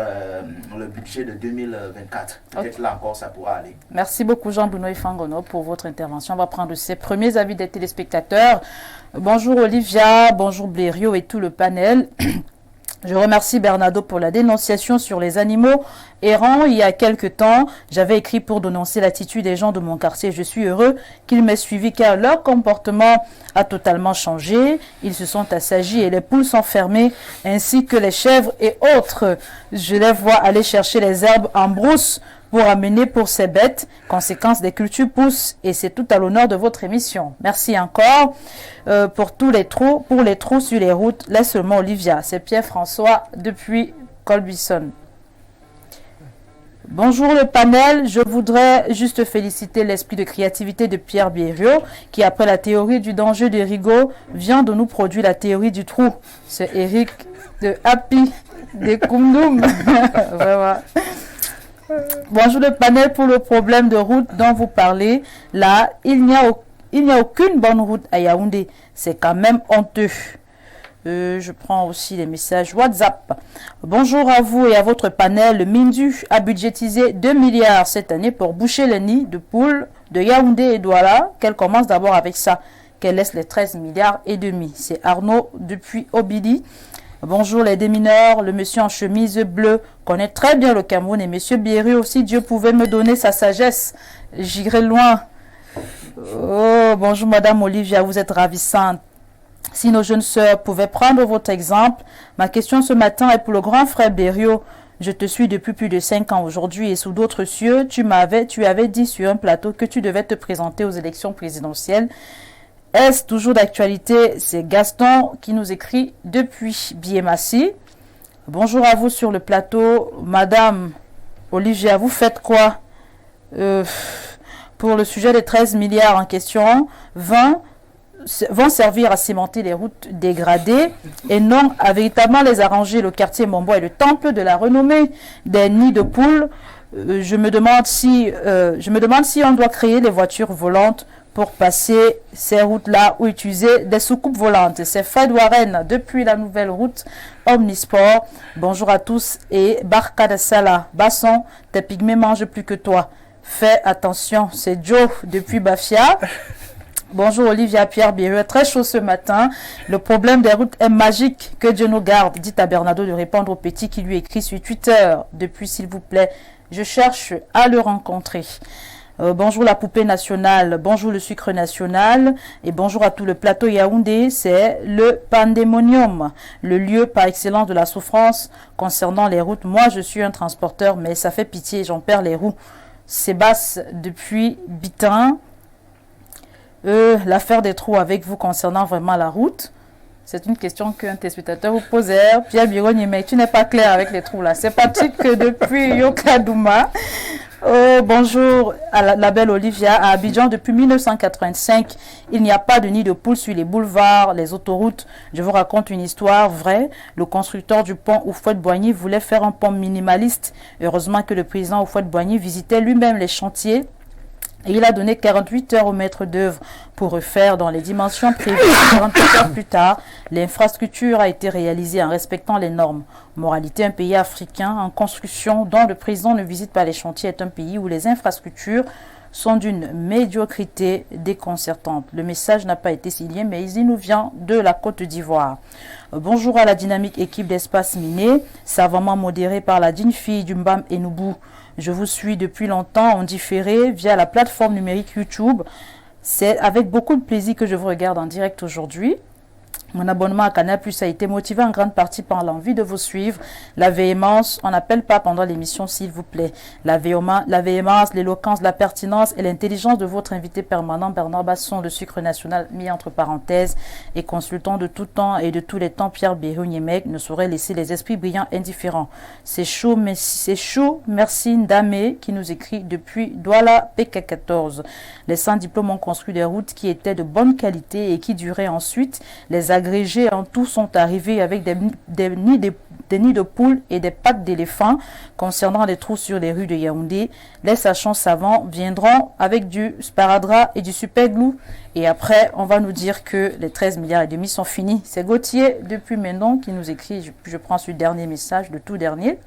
le budget de 2024. Peut-être là encore, ça pourra aller. Merci beaucoup Jean-Bruno Ifangono pour votre intervention. On va prendre ces premiers avis des téléspectateurs. Bonjour Olivia, bonjour Blériot et tout le panel. Je remercie Bernardo pour la dénonciation sur les animaux errants. Il y a quelque temps, j'avais écrit pour dénoncer l'attitude des gens de mon quartier. Je suis heureux qu'ils m'aient suivi car leur comportement a totalement changé. Ils se sont assagis et les poules sont fermées ainsi que les chèvres et autres. Je les vois aller chercher les herbes en brousse pour amener pour ces bêtes. Conséquence des cultures poussent et c'est tout à l'honneur de votre émission. Merci encore pour les trous sur les routes. Laisse seulement Olivia. C'est Pierre-François depuis Colbison. Bonjour le panel, je voudrais juste féliciter l'esprit de créativité de Pierre Blériot qui après la théorie du danger de Rigaud vient de nous produire la théorie du trou. C'est Eric de Happy de Koundoum. Vraiment. Bonjour le panel, pour le problème de route dont vous parlez, là, il n'y a aucune bonne route à Yaoundé. C'est quand même honteux. Je prends aussi les messages WhatsApp. Bonjour à vous et à votre panel. Le Mindu a budgétisé 2 milliards cette année pour boucher les nids de poules de Yaoundé et Douala. Qu'elle commence d'abord avec ça, qu'elle laisse les 13 milliards et demi. C'est Arnaud depuis Obidi. Bonjour les démineurs, le monsieur en chemise bleue connaît très bien le Cameroun et monsieur Bierry aussi, Dieu pouvait me donner sa sagesse, j'irai loin. Oh, bonjour madame Olivia, vous êtes ravissante. Si nos jeunes sœurs pouvaient prendre votre exemple, ma question ce matin est pour le grand frère Bériot. Je te suis depuis plus de 5 ans aujourd'hui et sous d'autres cieux, tu avais dit sur un plateau que tu devais te présenter aux élections présidentielles. Est-ce toujours d'actualité? C'est Gaston qui nous écrit depuis Biémassi. Bonjour à vous sur le plateau. Madame Olivia, vous faites quoi pour le sujet des 13 milliards en question? 20 vont servir à cimenter les routes dégradées et non à véritablement les arranger. Le quartier Mombo est le temple de la renommée des nids de poules. Je me demande si on doit créer les voitures volantes pour passer ces routes-là ou utiliser des soucoupes volantes. C'est Fred Warren depuis la nouvelle route Omnisport. Bonjour à tous et Barka de Salah. Basson, tes pygmées mangent plus que toi. Fais attention, c'est Joe depuis Bafia. Bonjour Olivia Pierre Biereux, très chaud ce matin. Le problème des routes est magique. Que Dieu nous garde. Dites à Bernardo de répondre au petit qui lui écrit sur Twitter. Depuis, s'il vous plaît, je cherche à le rencontrer. Bonjour la poupée nationale, bonjour le sucre national et bonjour à tout le plateau Yaoundé. C'est le pandémonium, le lieu par excellence de la souffrance concernant les routes. Moi, je suis un transporteur, mais ça fait pitié, j'en perds les roues. Sébastien depuis Bitin. L'affaire des trous avec vous concernant vraiment la route. C'est une question qu'un téléspectateur vous posait. Pierre Birogne, mais tu n'es pas clair avec les trous là. C'est Patrick depuis Yokadouma. Bonjour à la belle Olivia. À Abidjan, depuis 1985, il n'y a pas de nid de poules sur les boulevards, les autoroutes. Je vous raconte une histoire vraie. Le constructeur du pont Houphouët-Boigny voulait faire un pont minimaliste. Heureusement que le président Houphouët-Boigny visitait lui-même les chantiers. Et il a donné 48 heures au maître d'œuvre pour refaire dans les dimensions prévues. 48 heures plus tard, l'infrastructure a été réalisée en respectant les normes. Moralité, un pays africain en construction dont le président ne visite pas les chantiers est un pays où les infrastructures sont d'une médiocrité déconcertante. Le message n'a pas été signé, mais il nous vient de la Côte d'Ivoire. Bonjour à la dynamique équipe d'Espace Miné, savamment modérée par la digne fille du Mbam Enoubou. Je vous suis depuis longtemps en différé via la plateforme numérique YouTube. C'est avec beaucoup de plaisir que je vous regarde en direct aujourd'hui. Mon abonnement à Canal+ a été motivé en grande partie par l'envie de vous suivre. La véhémence, on n'appelle pas pendant l'émission s'il vous plaît. La véhémence, l'éloquence, la pertinence et l'intelligence de votre invité permanent Bernard Basson, le sucre national mis entre parenthèses et consultant de tout temps et de tous les temps Pierre Bérou-Niemec ne saurait laisser les esprits brillants indifférents. C'est chaud, merci Ndame qui nous écrit depuis Douala PK14. Les 100 diplômes ont construit des routes qui étaient de bonne qualité et qui duraient ensuite. Les agrégés en tout sont arrivés avec des nids de poules et des pattes d'éléphants. Concernant les trous sur les rues de Yaoundé, les sachants savants viendront avec du sparadrap et du superglue. Et après, on va nous dire que les 13 milliards et demi sont finis. C'est Gauthier depuis Ménon qui nous écrit. Je prends ce dernier message, le tout dernier.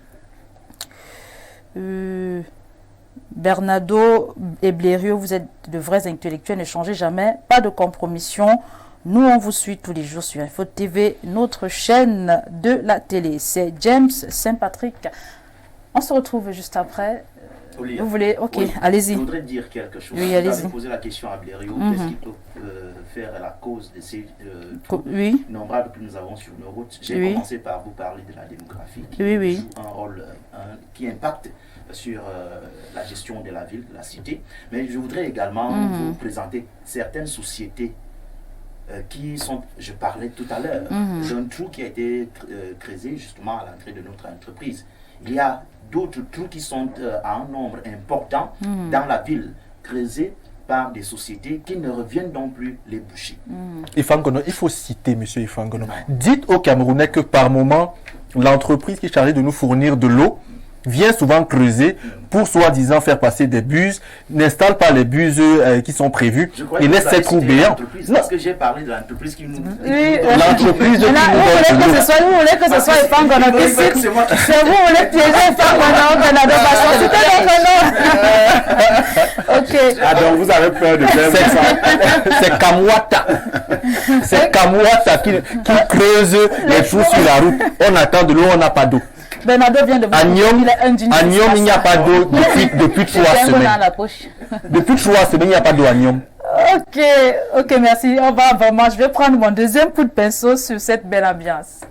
Bernardo et Blériot, vous êtes de vrais intellectuels, ne changez jamais, pas de compromission. Nous, on vous suit tous les jours sur Info TV, notre chaîne de la télé. C'est James Saint-Patrick. On se retrouve juste après. Olivier, vous voulez? Ok, oui, allez-y. Je voudrais dire quelque chose. Oui, Vous allez-y. avez posé la question à Blériot. Qu'est-ce qu'il peut faire à la cause de ces oui. nombrables que nous avons sur nos routes? J'ai commencé par vous parler de la démographie qui joue un rôle qui impacte sur la gestion de la ville, de la cité. Mais je voudrais également vous présenter certaines sociétés qui sont, je parlais tout à l'heure, d'un trou qui a été creusé justement à l'entrée de notre entreprise. Il y a d'autres trous qui sont à un nombre important dans la ville, creusés par des sociétés qui ne reviennent donc plus les boucher. Ifangono, il faut citer M. Ifangono. Dites aux Camerounais que par moment, l'entreprise qui est chargée de nous fournir de l'eau vient souvent creuser pour soi-disant faire passer des buses, n'installe pas les buses qui sont prévues et laisse ces trous béants. Parce que j'ai parlé de l'entreprise qui nous... L'entreprise qui vous voulez que ce soit Ifangono qui cite. C'est vous voulez piéger Ifangono, Bernardo Basson. C'était notre nom. Ok. Ah donc vous avez peur de faire ça. C'est Kamwata. C'est Kamwata qui creuse les trous sur la route. On attend de l'eau, on n'a pas d'eau. Bernardo vient de vous dire Agnom, il n'y a pas d'eau depuis 3 semaines. Depuis 3 semaines, il n'y a pas d'eau à Agnom. Ok, merci. Je vais prendre mon deuxième coup de pinceau sur cette belle ambiance.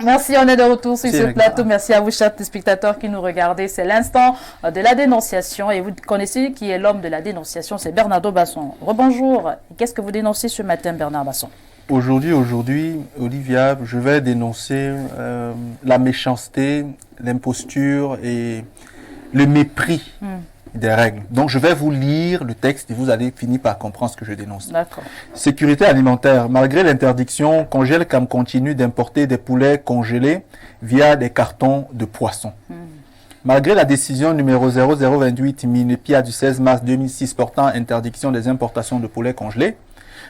Merci, on est de retour sur ce plateau. Merci à vous, chers spectateurs qui nous regardez. C'est l'instant de la dénonciation. Et vous connaissez qui est l'homme de la dénonciation, c'est Bernardo Basson. Rebonjour. Qu'est-ce que vous dénoncez ce matin, Bernard Basson? Aujourd'hui, Olivia, je vais dénoncer la méchanceté, l'imposture et le mépris des règles. Donc, je vais vous lire le texte et vous allez finir par comprendre ce que je dénonce. D'accord. Sécurité alimentaire. Malgré l'interdiction, Congèle-Cam continue d'importer des poulets congelés via des cartons de poissons. Malgré la décision numéro 0028 Minepia du 16 mars 2006 portant interdiction des importations de poulets congelés,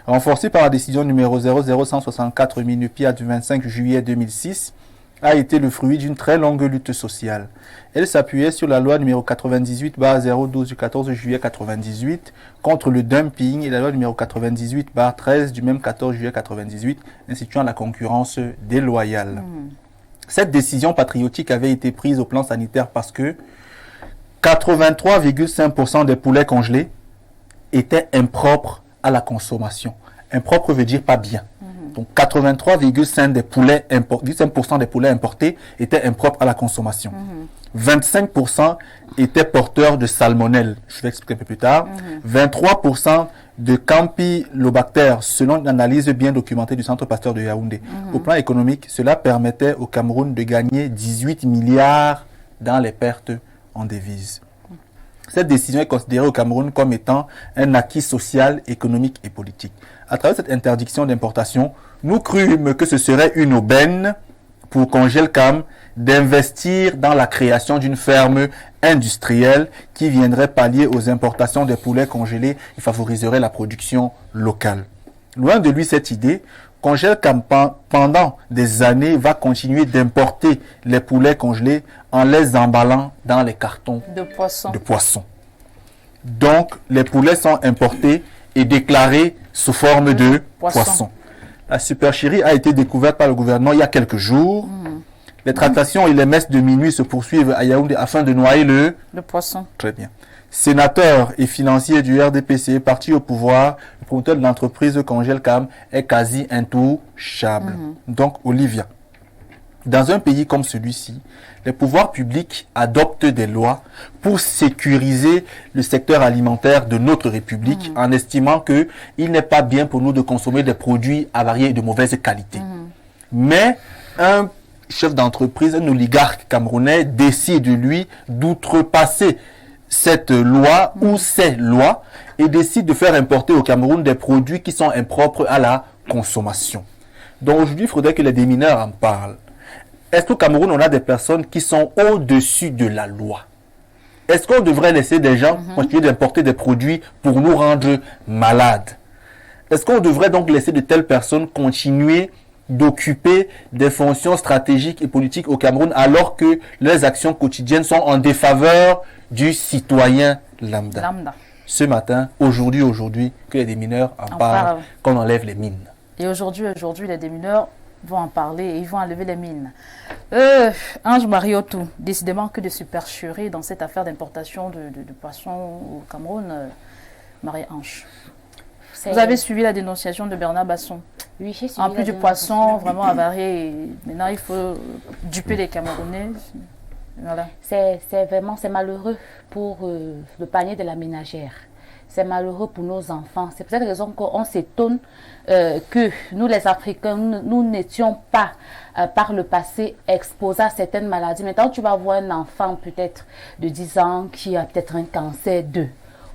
renforcée par la décision numéro 00164 Minepia du 25 juillet 2006, a été le fruit d'une très longue lutte sociale. Elle s'appuyait sur la loi numéro 98/012 du 14 juillet 98 contre le dumping et la loi numéro 98/13 du même 14 juillet 98 instituant la concurrence déloyale. Cette décision patriotique avait été prise au plan sanitaire parce que 83,5% des poulets congelés étaient impropres à la consommation. Impropre veut dire pas bien. Donc 83,5% des poulets importés étaient impropres à la consommation. 25% étaient porteurs de salmonelle. Je vais expliquer un peu plus tard. 23% de Campylobacter, selon une analyse bien documentée du Centre Pasteur de Yaoundé. Au plan économique, cela permettait au Cameroun de gagner 18 milliards dans les pertes en devises. Cette décision est considérée au Cameroun comme étant un acquis social, économique et politique. À travers cette interdiction d'importation, nous crûmes que ce serait une aubaine pour Congelcam d'investir dans la création d'une ferme industrielle qui viendrait pallier aux importations des poulets congelés et favoriserait la production locale. Loin de lui cette idée, Congelcam pendant des années va continuer d'importer les poulets congelés en les emballant dans les cartons De poisson. Donc, les poulets sont importés et déclarés sous forme de poisson. La supercherie a été découverte par le gouvernement il y a quelques jours. Les tractations et les messes de minuit se poursuivent à Yaoundé afin de noyer le poisson. Très bien. Sénateur et financier du RDPC, parti au pouvoir, le promoteur de l'entreprise Congelcam est quasi intouchable. Donc, Olivia, dans un pays comme celui-ci, les pouvoirs publics adoptent des lois pour sécuriser le secteur alimentaire de notre République en estimant qu'il n'est pas bien pour nous de consommer des produits avariés et de mauvaise qualité. Mais un chef d'entreprise, un oligarque camerounais décide, lui, d'outrepasser cette loi ou ces lois et décide de faire importer au Cameroun des produits qui sont impropres à la consommation. Donc aujourd'hui, il faudrait que les démineurs en parlent. Est-ce qu'au Cameroun, on a des personnes qui sont au-dessus de la loi? Est-ce qu'on devrait laisser des gens continuer d'importer des produits pour nous rendre malades? Est-ce qu'on devrait donc laisser de telles personnes continuer d'occuper des fonctions stratégiques et politiques au Cameroun alors que leurs actions quotidiennes sont en défaveur du citoyen lambda? Ce matin, aujourd'hui, que les démineurs en parlent, qu'on enlève les mines. Et aujourd'hui, les démineurs vont en parler et ils vont enlever les mines. Ange Mariotou, décidément que de supercherie dans cette affaire d'importation de poissons au Cameroun, Marie-Ange. Vous avez suivi la dénonciation de Bernard Basson. Oui, j'ai suivi. En plus du poisson vraiment avarié, et maintenant il faut duper les Camerounais. Voilà. C'est malheureux pour le panier de la ménagère. C'est malheureux pour nos enfants. C'est pour cette raison qu'on s'étonne que nous, les Africains, nous n'étions pas par le passé exposés à certaines maladies. Maintenant, tu vas voir un enfant peut-être de 10 ans qui a peut-être un cancer 2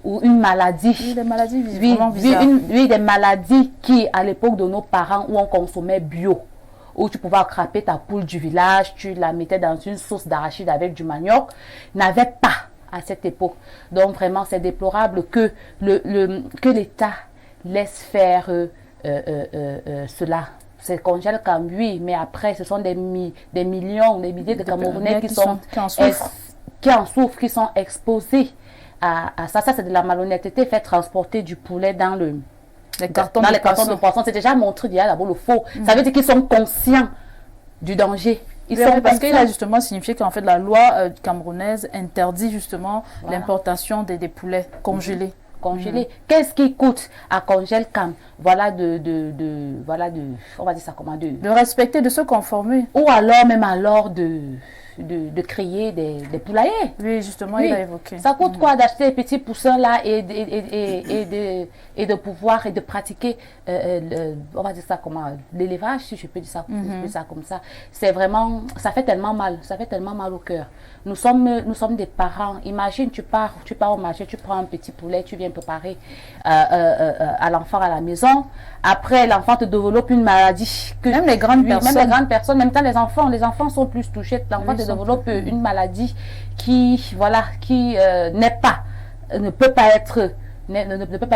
ou une maladie. Oui, des maladies vraiment bizarres. Oui, des maladies qui, à l'époque de nos parents, où on consommait bio, où tu pouvais attraper ta poule du village, tu la mettais dans une sauce d'arachide avec du manioc, n'avait pas à cette époque. Donc vraiment, c'est déplorable que l'État laisse faire cela. C'est Congelcam, oui, mais après, ce sont des millions, des milliers de Camerounais qui en souffrent, qui sont exposés à ça. Ça, c'est de la malhonnêteté, faire transporter du poulet dans les cartons de poisson. C'est déjà montré d'il y a d'abord le faux. Ça veut dire qu'ils sont conscients du danger. Parce qu'il a justement signifié qu'en fait la loi camerounaise interdit justement l'importation des poulets congelés. Qu'est-ce qui coûte à Congelcam? Voilà on va dire ça comment, de respecter, de se conformer. Ou alors de créer des poulaillers. Oui, justement, il a évoqué. Ça coûte quoi d'acheter des petits poussins là et de pouvoir et de pratiquer, on va dire ça comment, l'élevage, si je peux dire ça, comme ça. C'est vraiment, ça fait tellement mal au cœur. Nous sommes des parents. Imagine, tu pars au marché, tu prends un petit poulet, tu viens préparer à l'enfant à la maison. Après, l'enfant te développe une maladie. Même les grandes personnes. Même temps, les enfants sont plus touchés. L'enfant te développe une maladie qui ne peut pas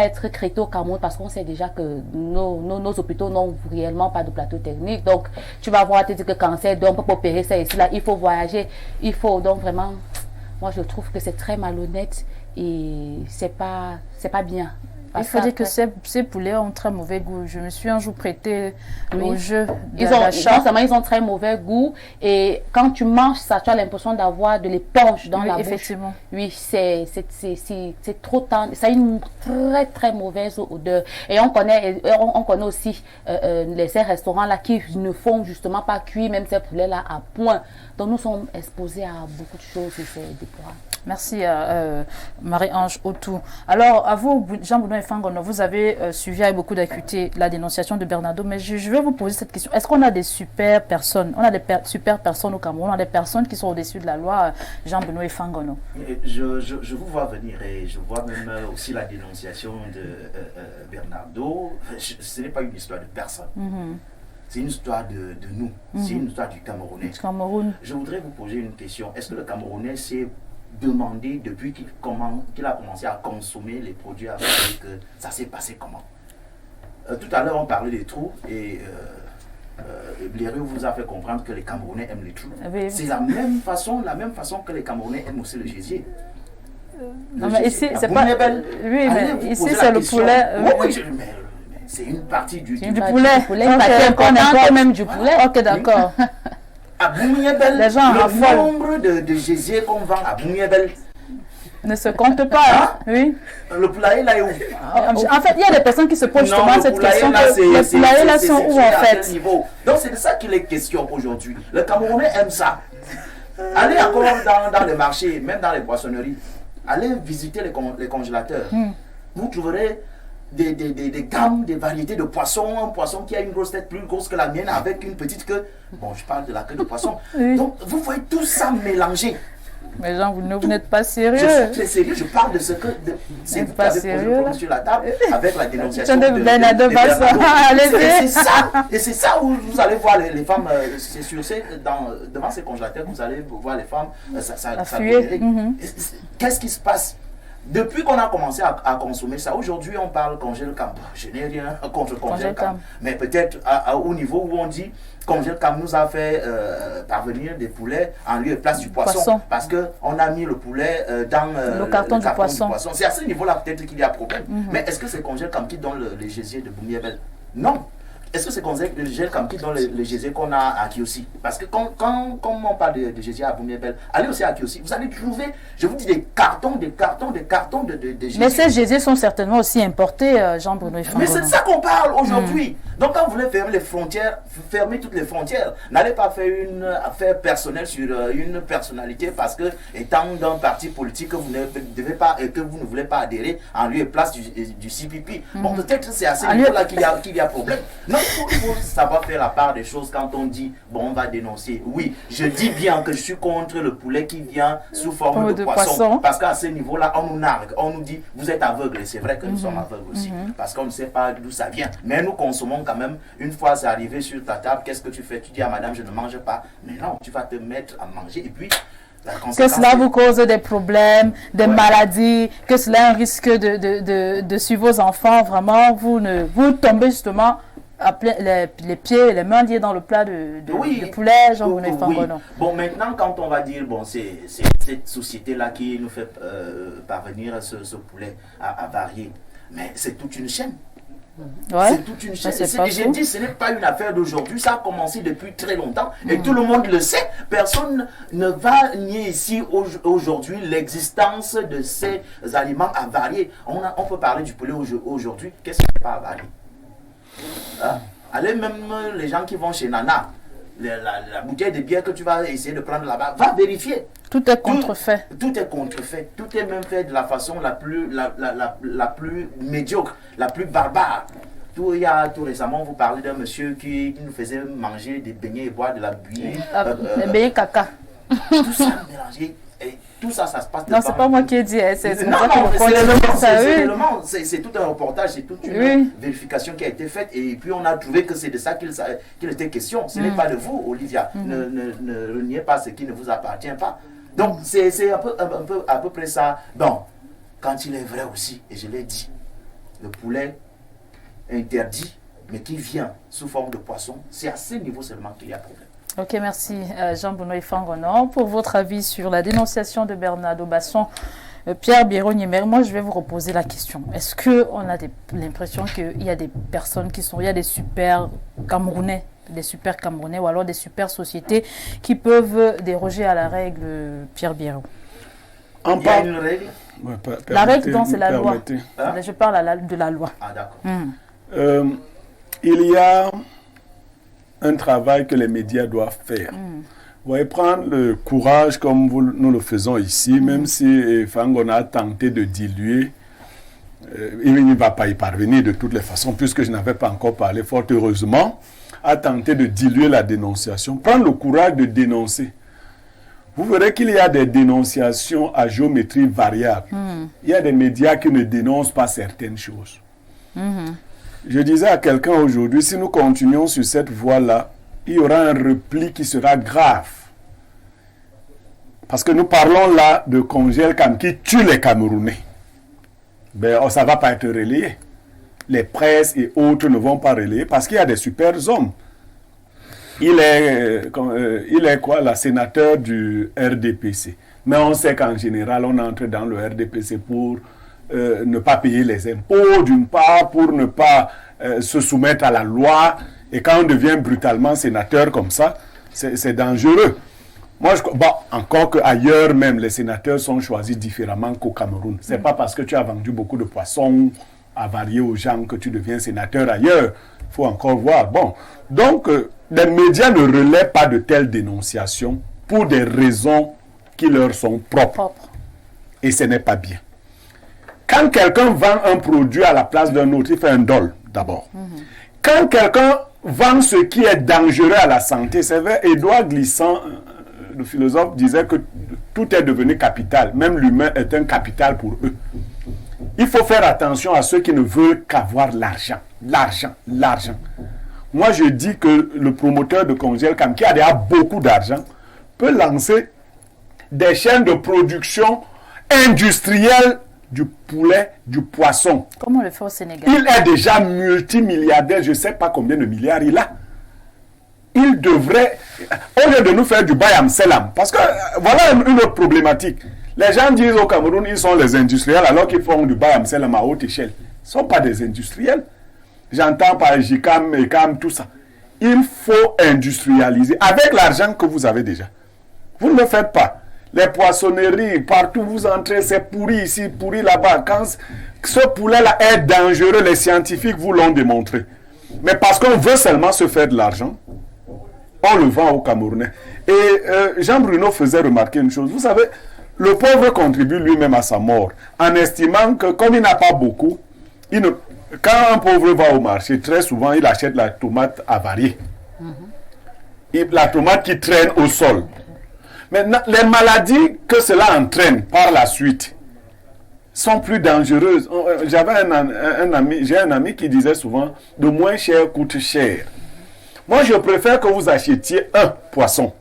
être traité au Cameroun parce qu'on sait déjà que nos hôpitaux n'ont réellement pas de plateau technique. Donc, tu vas voir, te dire que cancer, donc pour opérer ça ici, là, il faut voyager. Donc vraiment, moi je trouve que c'est très malhonnête et c'est pas bien. Il faut dire que ces poulets ont très mauvais goût. Je me suis un jour prêté au jeu d'achat. Ils ont très mauvais goût. Et quand tu manges ça, tu as l'impression d'avoir de l'éponge dans la bouche. Effectivement. Oui, c'est trop tendre. Ça a une très, très mauvaise odeur. Et on connaît aussi ces restaurants-là qui ne font justement pas cuire même ces poulets-là à point. Donc, nous sommes exposés à beaucoup de choses et c'est déplorable. Merci à Marie-Ange Otou. Alors, à vous, Jean-Benoît Efangono, vous avez suivi avec beaucoup d'acuité la dénonciation de Bernardo, mais je vais vous poser cette question. Est-ce qu'on a des super personnes? On a des super personnes au Cameroun, on a des personnes qui sont au-dessus de la loi, Jean-Benoît Efangono? Je vous vois venir et je vois même aussi la dénonciation de Bernardo. Ce n'est pas une histoire de personne. C'est une histoire de nous. C'est une histoire du Camerounais. Cameroun. Je voudrais vous poser une question. Est-ce que le Camerounais s'est demandé depuis qu'il a commencé à consommer les produits africains que ça s'est passé comment? Tout à l'heure, on parlait des trous et Blériot vous a fait comprendre que les Camerounais aiment les trous. C'est la même façon que les Camerounais aiment aussi le gésier. Non, mais ici, c'est pas... Oui, mais ici, c'est le poulet. C'est une partie du poulet. Même du poulet. Ok, d'accord. À Bouniébel, le nombre de gésiers qu'on vend à Bouniébel ne se compte pas. Oui. Le poulailler là est où? En fait, il y a des personnes qui se posent justement cette question. Les poulaillers là sont où en fait? Donc c'est de ça qu'il est question aujourd'hui. Le Camerounais aime ça. Allez encore dans les marchés, même dans les poissonneries. Allez visiter les congélateurs. Vous trouverez des gammes, des variétés de poissons. Un poisson qui a une grosse tête plus grosse que la mienne avec une petite queue. Bon, je parle de la queue de poisson. Donc, vous voyez tout ça mélangé. Mais Jean, vous n'êtes pas sérieux. Je suis très sérieux, je parle de ce que... C'est vous qui avez posé le problème sur la table avec la dénonciation de Bernardo. Et c'est ça où vous allez voir les femmes, c'est sur devant ces congélateurs que vous allez voir les femmes, ça Qu'est-ce qui se passe? Depuis qu'on a commencé à consommer ça, aujourd'hui on parle congèle-cam. Je n'ai rien contre congèle-cam. Mais peut-être au niveau où on dit congèle-cam nous a fait parvenir des poulets en lieu et place du poisson. Parce qu'on a mis le poulet dans le carton du poisson. C'est à ce niveau-là peut-être qu'il y a problème. Mais est-ce que c'est congèle-cam qui donne les gésiers de Bouniébel? Non. Est-ce que c'est congèle-cam qui donne les gésiers qu'on a à Kiossi? Parce que quand on parle de gésiers à Bouniébel, allez aussi à Kiossi, vous allez trouver, je vous dis, des cartons de gésiers. Mais ces gésiers sont certainement aussi importés, Jean-Benoît Efangono. Mais c'est de ça qu'on parle aujourd'hui. Donc quand vous voulez fermer les frontières, fermez toutes les frontières. N'allez pas faire une affaire personnelle sur une personnalité parce que, étant d'un parti politique que vous ne devez pas et que vous ne voulez pas adhérer en lieu et place du CPP. Bon, peut-être c'est à ce niveau-là qu'il y a problème. Non, il faut savoir faire la part des choses quand on dit, bon, on va dénoncer. Oui, je dis bien que je suis contre le poulet qui vient sous forme de poisson. Parce qu'à ce niveau-là, on nous nargue, on nous dit, vous êtes aveugles. Et c'est vrai que nous sommes aveugles aussi. Parce qu'on ne sait pas d'où ça vient. Mais nous consommons quand même. Une fois c'est arrivé sur ta table, qu'est-ce que tu fais? Tu dis à madame, je ne mange pas. Mais non, tu vas te mettre à manger. Et puis, que cela vous cause des problèmes, des maladies, que cela a un risque de suivre vos enfants. Vraiment, vous tombez justement les pieds et les mains liés dans le plat de poulet, Jean-Benoît Efangono. Bon, maintenant, quand on va dire, bon, c'est cette société-là qui nous fait parvenir ce poulet à varier. Mais c'est toute une chaîne. Ouais. C'est toute une chaîne. Et j'ai dit, ce n'est pas une affaire d'aujourd'hui, ça a commencé depuis très longtemps et tout le monde le sait. Personne ne va nier ici aujourd'hui l'existence de ces aliments avariés. On peut parler du poulet aujourd'hui, qu'est-ce qui n'est pas avarié? Allez, même les gens qui vont chez Nana, la bouteille de bière que tu vas essayer de prendre là-bas, va vérifier. Tout est contrefait. Tout est contrefait. Tout est même fait de la façon la plus médiocre, la plus barbare. Tout récemment, vous parlez d'un monsieur qui nous faisait manger des beignets et boire de la buée. Des beignets caca. Tout ça mélangé. Et tout ça, ça se passe. Non, c'est pas moi qui ai dit. C'est tout un reportage, c'est toute une vérification qui a été faite. Et puis on a trouvé que c'est de ça qu'il était question. Ce n'est pas de vous, Olivia. Ne reniez pas ce qui ne vous appartient pas. Donc c'est à peu près ça. Bon, quand il est vrai aussi, et je l'ai dit, le poulet interdit, mais qui vient sous forme de poisson, c'est à ce niveau seulement qu'il y a problème. Ok, merci Jean-Benoît Efangono pour votre avis sur la dénonciation de Bernardo Basson Pierre Biron-Niemer, moi je vais vous reposer la question. Est-ce qu'on a l'impression qu'il y a des personnes il y a des super Camerounais, ou alors des super sociétés qui peuvent déroger à la règle, Pierre Biron? Il y a une règle? Ouais, la règle, c'est la loi. Hein? Je parle de la loi. Ah, d'accord. Il y a un travail que les médias doivent faire. Vous voyez, prendre le courage comme nous le faisons ici, même si Fangon a tenté de diluer, il ne va pas y parvenir de toutes les façons, puisque je n'avais pas encore parlé, fort heureusement, a tenté de diluer la dénonciation. Prendre le courage de dénoncer. Vous verrez qu'il y a des dénonciations à géométrie variable. Il y a des médias qui ne dénoncent pas certaines choses. Je disais à quelqu'un aujourd'hui, si nous continuons sur cette voie-là, il y aura un repli qui sera grave. Parce que nous parlons là de Congel Kam qui tue les Camerounais. Ben, ça ne va pas être relayé. Les presses et autres ne vont pas relayer parce qu'il y a des super hommes. Il est quoi, la sénateur du RDPC. Mais on sait qu'en général, on entre dans le RDPC pour ne pas payer les impôts, d'une part, pour ne pas se soumettre à la loi. Et quand on devient brutalement sénateur comme ça, c'est dangereux. Moi, encore qu'ailleurs même, les sénateurs sont choisis différemment qu'au Cameroun. Ce n'est pas parce que tu as vendu beaucoup de poissons avariés aux gens que tu deviens sénateur ailleurs. Il faut encore voir. Bon, donc, les médias ne relaient pas de telles dénonciations pour des raisons qui leur sont propres. Et ce n'est pas bien. Quand quelqu'un vend un produit à la place d'un autre, il fait un dol d'abord. Quand quelqu'un vend ce qui est dangereux à la santé, c'est vrai, Édouard Glissant, le philosophe, disait que tout est devenu capital. Même l'humain est un capital pour eux. Il faut faire attention à ceux qui ne veulent qu'avoir l'argent. L'argent. Moi, je dis que le promoteur de Congel Kam, qui a déjà beaucoup d'argent, peut lancer des chaînes de production industrielle du poulet, du poisson. Comme on le fait au Sénégal. Il est déjà multimilliardaire, je ne sais pas combien de milliards il a. Il devrait, au lieu de nous faire du bayam selam, parce que voilà une autre problématique. Les gens disent au Cameroun, ils sont les industriels, alors qu'ils font du bayam selam à haute échelle. Ils ne sont pas des industriels. J'entends par JICAM, ECAM, tout ça. Il faut industrialiser avec l'argent que vous avez déjà. Vous ne le faites pas. Les poissonneries, partout où vous entrez, c'est pourri ici, pourri là-bas. Quand ce poulet-là est dangereux, les scientifiques vous l'ont démontré. Mais parce qu'on veut seulement se faire de l'argent, on le vend aux Camerounais. Et Jean Bruno faisait remarquer une chose. Vous savez, le pauvre contribue lui-même à sa mort, en estimant que comme il n'a pas beaucoup, quand un pauvre va au marché, très souvent, il achète la tomate avariée. La tomate qui traîne au sol. Maintenant, les maladies que cela entraîne par la suite sont plus dangereuses. J'avais j'ai un ami qui disait souvent, de moins cher coûte cher. Moi, je préfère que vous achetiez un poisson,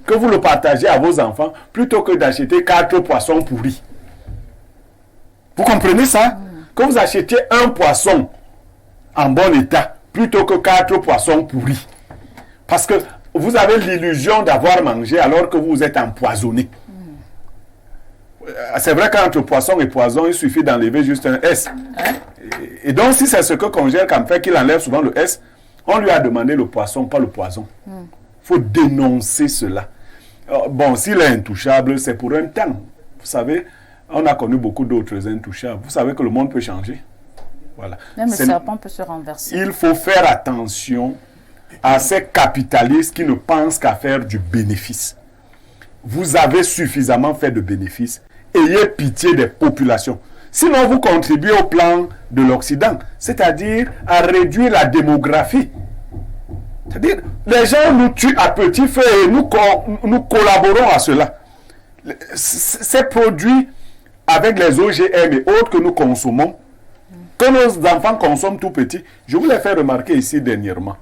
que vous le partagez à vos enfants, plutôt que d'acheter 4 poissons pourris. Vous comprenez ça? Que vous achetiez un poisson en bon état, plutôt que 4 poissons pourris. Parce que vous avez l'illusion d'avoir mangé alors que vous êtes empoisonné. C'est vrai qu'entre poisson et poison, il suffit d'enlever juste un S. Et donc, si c'est ce que Congel Kam fait, qu'il enlève souvent le S, on lui a demandé le poisson, pas le poison. Il faut dénoncer cela. Bon, s'il est intouchable, c'est pour un temps. Vous savez, on a connu beaucoup d'autres intouchables. Vous savez que le monde peut changer. Voilà. Même le serpent peut se renverser. Il faut faire attention à ces capitalistes qui ne pensent qu'à faire du bénéfice. Vous avez suffisamment fait de bénéfices. Ayez pitié des populations. Sinon, vous contribuez au plan de l'Occident, c'est-à-dire à réduire la démographie. C'est-à-dire, les gens nous tuent à petit feu et nous collaborons à cela. Ces produits avec les OGM et autres que nous consommons, que nos enfants consomment tout petits, je vous l'ai fait remarquer ici dernièrement.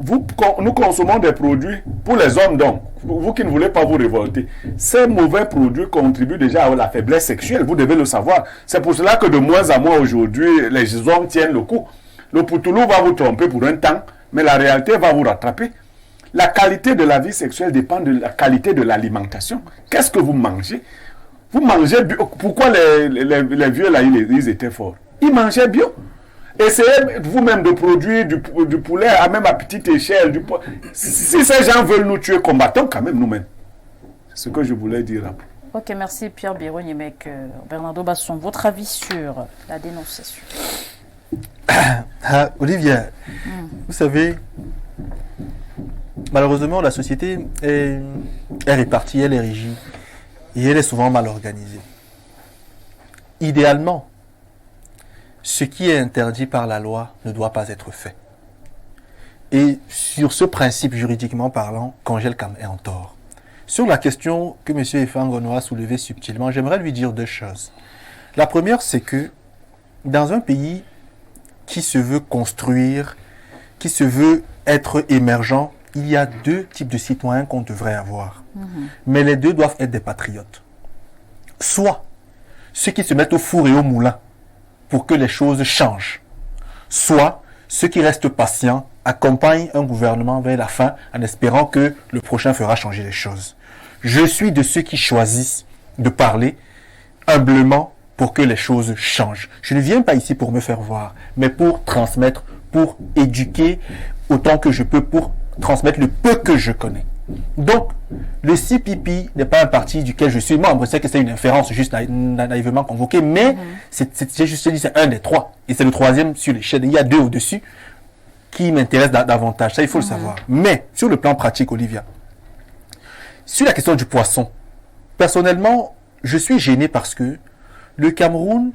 Nous consommons des produits pour les hommes, donc vous qui ne voulez pas vous révolter. Ces mauvais produits contribuent déjà à la faiblesse sexuelle, vous devez le savoir. C'est pour cela que de moins en moins aujourd'hui, les hommes tiennent le coup. Le poutoulou va vous tromper pour un temps, mais la réalité va vous rattraper. La qualité de la vie sexuelle dépend de la qualité de l'alimentation. Qu'est-ce que vous mangez? Vous mangez bio. Pourquoi les vieux là, ils étaient forts? Ils mangeaient bio. Essayez vous-même de produire du poulet à même à petite échelle. Si ces gens veulent nous tuer, combattons quand même nous-mêmes. C'est ce que je voulais dire après. Ok, merci Pierre Biron et mec Bernardo Basson. Votre avis sur la dénonciation? Olivia, vous savez, malheureusement, la société est répartie, elle est régie et elle est souvent mal organisée. Idéalement, ce qui est interdit par la loi ne doit pas être fait. Et sur ce principe, juridiquement parlant, Congel Cam est en tort. Sur la question que M. Efangono a soulevée subtilement, j'aimerais lui dire deux choses. La première, c'est que dans un pays qui se veut construire, qui se veut être émergent, il y a deux types de citoyens qu'on devrait avoir. Mais les deux doivent être des patriotes. Soit ceux qui se mettent au four et au moulin pour que les choses changent. Soit ceux qui restent patients, accompagnent un gouvernement vers la fin en espérant que le prochain fera changer les choses. Je suis de ceux qui choisissent de parler humblement pour que les choses changent. Je ne viens pas ici pour me faire voir, mais pour transmettre, pour éduquer autant que je peux, pour transmettre le peu que je connais. Donc, le CPP n'est pas un parti duquel je suis membre. C'est que c'est une inférence juste naïvement convoquée, mais j'ai juste dit c'est un des trois. Et c'est le troisième sur l'échelle. Il y a deux au-dessus qui m'intéressent davantage. Ça, il faut le savoir. Mais, sur le plan pratique, Olivia, sur la question du poisson, personnellement, je suis gêné parce que le Cameroun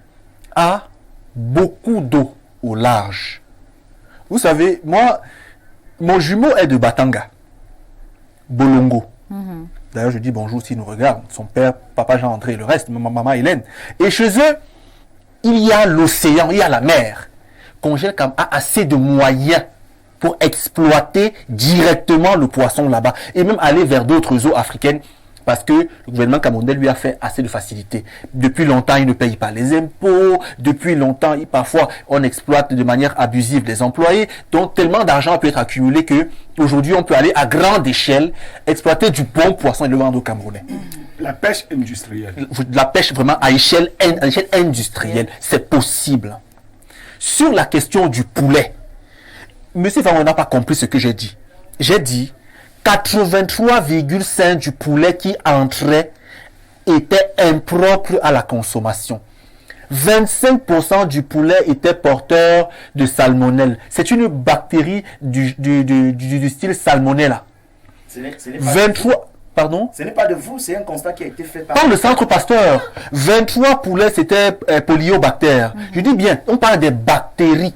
a beaucoup d'eau au large. Vous savez, moi, mon jumeau est de Batanga, Bolongo. D'ailleurs, je dis bonjour s'il nous regarde. Son père, papa Jean-André et le reste, maman Hélène. Et chez eux, il y a l'océan, il y a la mer. Congel Cam a assez de moyens pour exploiter directement le poisson là-bas. Et même aller vers d'autres eaux africaines. Parce que le gouvernement camerounais lui a fait assez de facilité. Depuis longtemps, il ne paye pas les impôts. Depuis longtemps, parfois, on exploite de manière abusive les employés. Donc, tellement d'argent peut être accumulé que aujourd'hui, on peut aller à grande échelle exploiter du bon poisson et le vendre aux Camerounais. La pêche industrielle. La pêche vraiment à échelle industrielle, c'est possible. Sur la question du poulet, M. Favon n'a pas compris ce que j'ai dit. J'ai dit 83,5% du poulet qui entrait était impropre à la consommation. 25% du poulet était porteur de salmonelle. C'est une bactérie du style salmonella. 23... Pardon? Ce n'est pas de vous, c'est un constat qui a été fait par le centre Pasteur. 23 poulets, c'était poliobactère. Je dis bien, on parle des bactéries.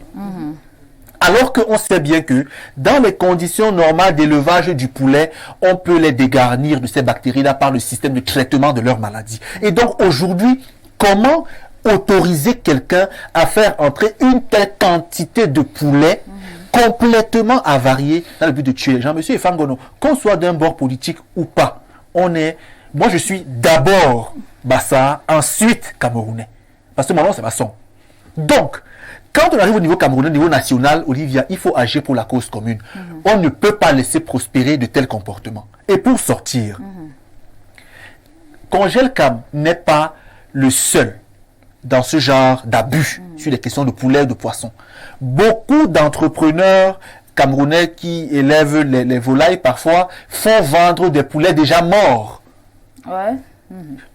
Alors qu'on sait bien que dans les conditions normales d'élevage du poulet, on peut les dégarnir de ces bactéries-là par le système de traitement de leur maladie. Et donc aujourd'hui, comment autoriser quelqu'un à faire entrer une telle quantité de poulet complètement avarié dans le but de tuer les gens? Monsieur Efangono, qu'on soit d'un bord politique ou pas, moi je suis d'abord Bassa, ensuite Camerounais. Parce que mon nom c'est Basson. Donc, quand on arrive au niveau camerounais, au niveau national, Olivia, il faut agir pour la cause commune. On ne peut pas laisser prospérer de tels comportements. Et pour sortir, Congel Cam n'est pas le seul dans ce genre d'abus sur les questions de poulet et de poisson. Beaucoup d'entrepreneurs camerounais qui élèvent les volailles parfois font vendre des poulets déjà morts. Ouais.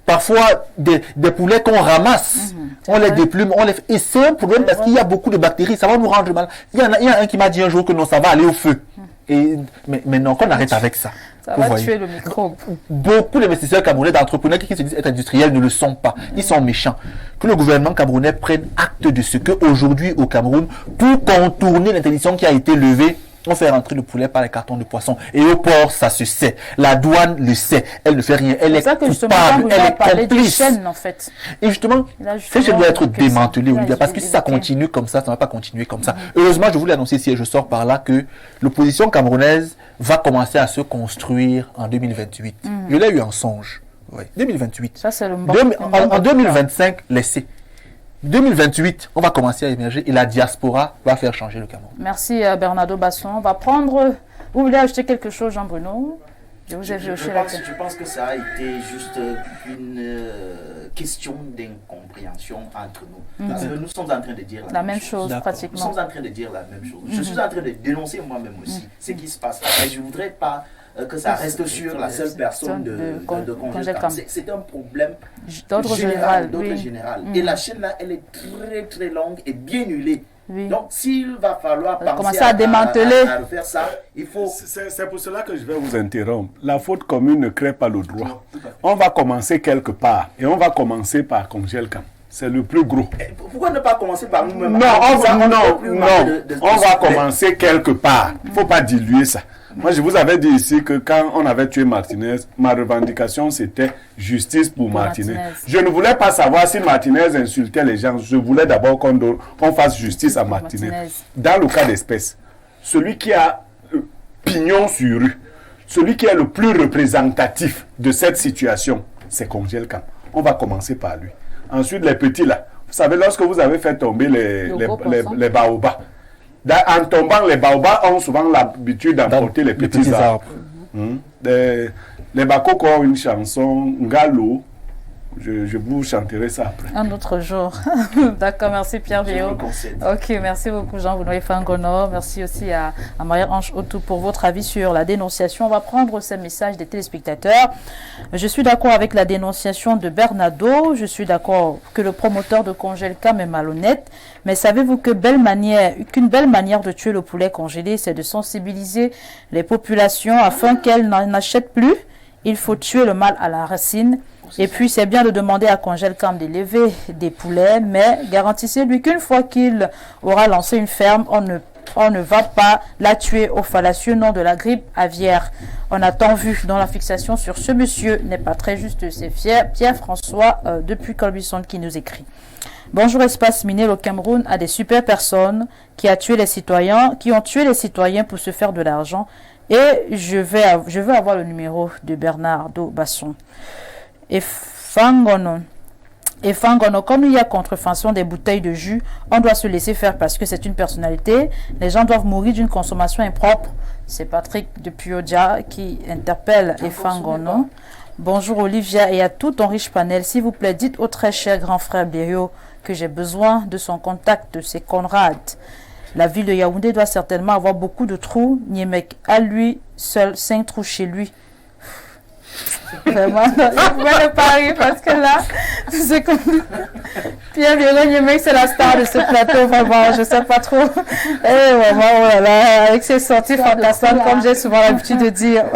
Parfois des poulets qu'on ramasse, on les déplume, et c'est un problème parce qu'il y a beaucoup de bactéries, ça va nous rendre mal. Il y en a un qui m'a dit un jour que non, ça va aller au feu. Mais non, qu'on arrête avec ça. Ça va tuer le microbe. Beaucoup d'investisseurs camerounais, d'entrepreneurs qui se disent être industriels ne le sont pas. Ils sont méchants. Que le gouvernement camerounais prenne acte de ce qu'aujourd'hui au Cameroun, pour contourner l'interdiction qui a été levée, on fait rentrer le poulet par les cartons de poisson. Et au port, ça se sait. La douane le sait. Elle ne fait rien. Elle est coupable. Elle est complice. Chaînes, en fait. Et justement, cette chaîne doit être démantelée, Olivia, parce que si ça continue comme ça, ça ne va pas continuer comme ça. Heureusement, je voulais annoncer si je sors par là que l'opposition camerounaise va commencer à se construire en 2028. Je l'ai eu en songe. Oui, 2028. Ça, c'est le en 2025, laissez. 2028, on va commencer à émerger et la diaspora va faire changer le Cameroun. Merci Bernardo Basson. On va prendre... Vous voulez ajouter quelque chose, Jean-Bruno? Je vous ai vu hocher la tête. Je pense que ça a été juste une question d'incompréhension entre nous. Parce que nous sommes en train de dire la même chose, pratiquement. Nous sommes en train de dire la même chose. Je suis en train de dénoncer moi-même aussi ce qui se passe. Et je ne voudrais pas que ça reste sur la seule personne de Congel-Cam. C'est un problème d'ordre général. Et la chaîne là, elle est très très longue et bien huilée. Oui. Donc, s'il va falloir commencer à démanteler, à refaire ça, il faut... C'est pour cela que je vais vous interrompre. La faute commune ne crée pas le droit. On va commencer quelque part et on va commencer par Congel-Cam. C'est le plus gros. Et pourquoi ne pas commencer par nous-mêmes? Non, on va commencer quelque part. Il ne faut pas diluer ça. Moi, je vous avais dit ici que quand on avait tué Martinez, ma revendication, c'était justice pour Martinez. Je ne voulais pas savoir si Martinez insultait les gens. Je voulais d'abord qu'on fasse justice à Martinez. Dans le cas d'espèce, celui qui a pignon sur rue, celui qui est le plus représentatif de cette situation, c'est Congel-Cam. On va commencer par lui. Ensuite, les petits là. Vous savez, lorsque vous avez fait tomber les baobabs, en tombant, les baobabs ont souvent l'habitude d'emporter les petits arbres. Les Bakoko ont une chanson, Ngalo. Je vous chanterai ça après. Un autre jour. D'accord, merci Pierre Béot. Ok, merci beaucoup Jean-Benoît Fangono. Merci aussi à Maria-Ange Otou pour votre avis sur la dénonciation. On va prendre ces messages des téléspectateurs. Je suis d'accord avec la dénonciation de Bernardo. Je suis d'accord que le promoteur de Congel-Cam est malhonnête. Mais savez-vous qu'une belle manière de tuer le poulet congelé, c'est de sensibiliser les populations afin qu'elles n'en achètent plus. Il faut tuer le mal à la racine. Et puis, c'est bien de demander à Congel-Cam d'élever des poulets, mais garantissez-lui qu'une fois qu'il aura lancé une ferme, on ne va pas la tuer au fallacieux nom de la grippe aviaire. On a tant vu dont la fixation sur ce monsieur n'est pas très juste. C'est Pierre-François depuis Colbuisson qui nous écrit. Bonjour Espace Miné, le Cameroun a des super personnes qui ont tué les citoyens pour se faire de l'argent. Et je veux avoir le numéro de Bernardo Basson. Et Fangono, comme il y a contrefaçon des bouteilles de jus, on doit se laisser faire parce que c'est une personnalité. Les gens doivent mourir d'une consommation impropre. C'est Patrick de Piodia qui interpelle Fangono. Bonjour Olivia et à tout ton riche panel. S'il vous plaît, dites au très cher grand frère Bério que j'ai besoin de son contact, c'est Conrad. La ville de Yaoundé doit certainement avoir beaucoup de trous. Niemek à lui seul 5 trous chez lui. Vraiment, je ne pas rire parce que là, c'est comme Pierre Niemek, c'est la star de ce plateau, vraiment, je ne sais pas trop. Et vraiment, voilà, avec ses sorties fantastiques, comme j'ai souvent l'habitude de dire.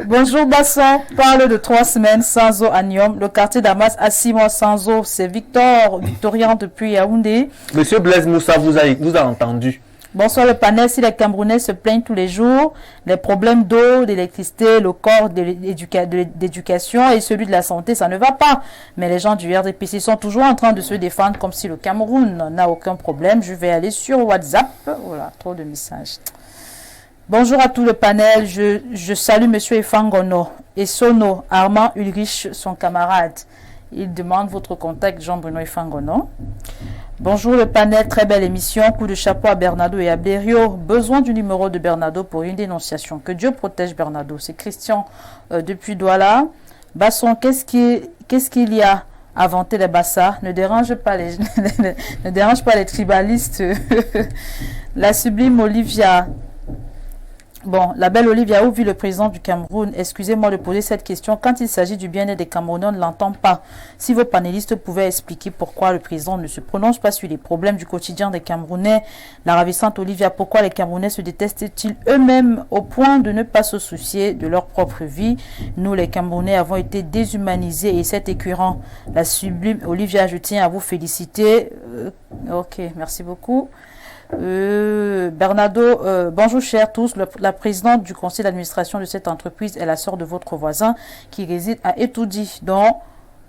Bonjour Basson, parle de 3 semaines sans eau à Niom. Le quartier d'Amas a 6 mois sans eau. C'est Victorien depuis Yaoundé. Monsieur Blaise Moussa vous a entendu. Bonsoir le panel, si les Camerounais se plaignent tous les jours, les problèmes d'eau, d'électricité, le corps d'éducation et celui de la santé, ça ne va pas. Mais les gens du RDPC sont toujours en train de se défendre comme si le Cameroun n'a aucun problème. Je vais aller sur WhatsApp. Voilà, trop de messages. Bonjour à tout le panel, je salue Monsieur Efangono et Sono, Armand Ulrich, son camarade. Il demande votre contact, Jean-Benoît Efangono. Bonjour le panel, très belle émission, coup de chapeau à Bernardo et à Bério. Besoin du numéro de Bernardo pour une dénonciation. Que Dieu protège Bernardo. C'est Christian depuis Douala. Basson, qu'est-ce qu'il y a à vanter les Bassa? Ne dérange pas les tribalistes. La sublime Olivia. Bon, la belle Olivia, où vit le président du Cameroun? Excusez-moi de poser cette question. Quand il s'agit du bien-être des Camerounais, on ne l'entend pas. Si vos panélistes pouvaient expliquer pourquoi le président ne se prononce pas sur les problèmes du quotidien des Camerounais. La ravissante Olivia, pourquoi les Camerounais se détestent-ils eux-mêmes au point de ne pas se soucier de leur propre vie? Nous, les Camerounais, avons été déshumanisés et c'est écœurant. La sublime Olivia, je tiens à vous féliciter. Ok, merci beaucoup. Bernardo, bonjour chers tous, la présidente du conseil d'administration de cette entreprise est la sœur de votre voisin qui réside à Etoudi. Donc,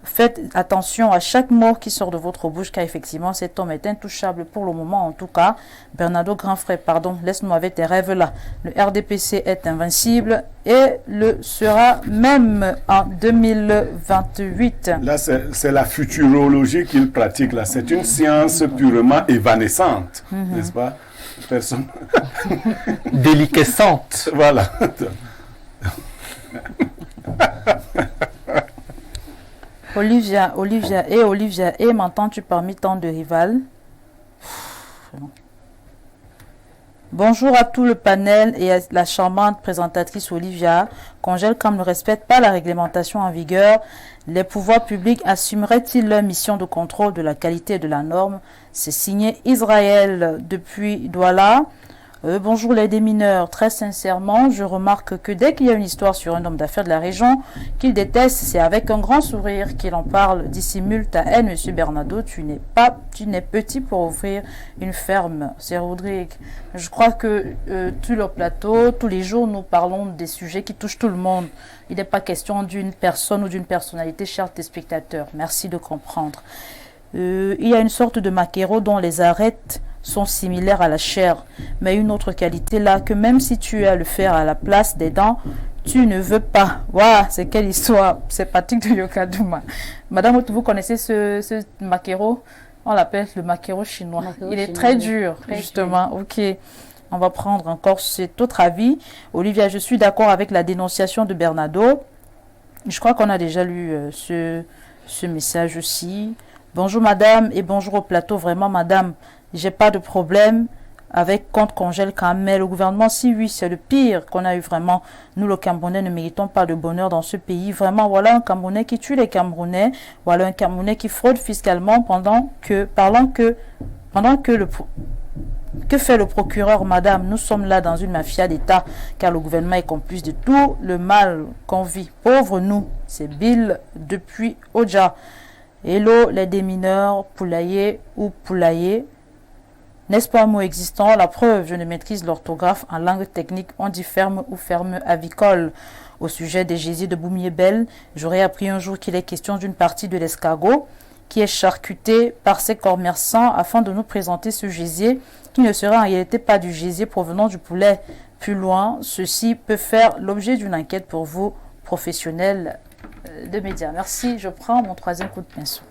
faites attention à chaque mot qui sort de votre bouche car effectivement cet homme est intouchable pour le moment en tout cas. Bernardo, grand frère, pardon, laisse-nous avec tes rêves là. Le RDPC est invincible et le sera même en 2028. Là, c'est la futurologie qu'il pratique là. C'est une science purement évanescente, n'est-ce pas? Personne. Déliquescente. Voilà. Olivia, m'entends-tu parmi tant de rivales? Bonjour à tout le panel et à la charmante présentatrice Olivia. Congelcam ne respecte pas la réglementation en vigueur. Les pouvoirs publics assumeraient-ils leur mission de contrôle de la qualité et de la norme? C'est signé Israël depuis Douala. Bonjour les démineurs, très sincèrement, je remarque que dès qu'il y a une histoire sur un homme d'affaires de la région qu'il déteste, c'est avec un grand sourire qu'il en parle. Dissimule ta haine, monsieur Bernardo, tu n'es petit pour ouvrir une ferme. C'est Rodrigue. Je crois que tout le plateau, tous les jours, nous parlons des sujets qui touchent tout le monde. Il n'est pas question d'une personne ou d'une personnalité, chers téléspectateurs. Merci de comprendre. Il y a une sorte de maquereau dont les arêtes sont similaires à la chair, mais une autre qualité là, que même si tu as le fer à la place des dents, tu ne veux pas. Waouh, c'est quelle histoire. C'est Patrick de Yokadouma. Madame, vous connaissez ce maquereau? On l'appelle le maquereau chinois. Il est très dur, justement. Ok, on va prendre encore cet autre avis. Olivia, je suis d'accord avec la dénonciation de Bernardo. Je crois qu'on a déjà lu ce message aussi. Bonjour madame et bonjour au plateau. Vraiment madame, j'ai pas de problème avec contre Congelcam, mais le gouvernement, si oui, c'est le pire qu'on a eu vraiment. Nous, le Camerounais, ne méritons pas de bonheur dans ce pays. Vraiment, voilà un Camerounais qui tue les Camerounais. Voilà un Camerounais qui fraude fiscalement que fait le procureur, madame? Nous sommes là dans une mafia d'État, car le gouvernement est complice de tout le mal qu'on vit. Pauvre nous, c'est Bill depuis Oja. Hello les démineurs, poulailler ou poulailler. N'est-ce pas un mot existant? La preuve, je ne maîtrise l'orthographe en langue technique. On dit ferme ou ferme avicole. Au sujet des gésiers de Boumier-Belle, j'aurais appris un jour qu'il est question d'une partie de l'escargot qui est charcutée par ces commerçants afin de nous présenter ce gésier qui ne sera en réalité pas du gésier provenant du poulet. Plus loin, ceci peut faire l'objet d'une enquête pour vous, professionnels de médias. Merci, je prends mon troisième coup de pinceau.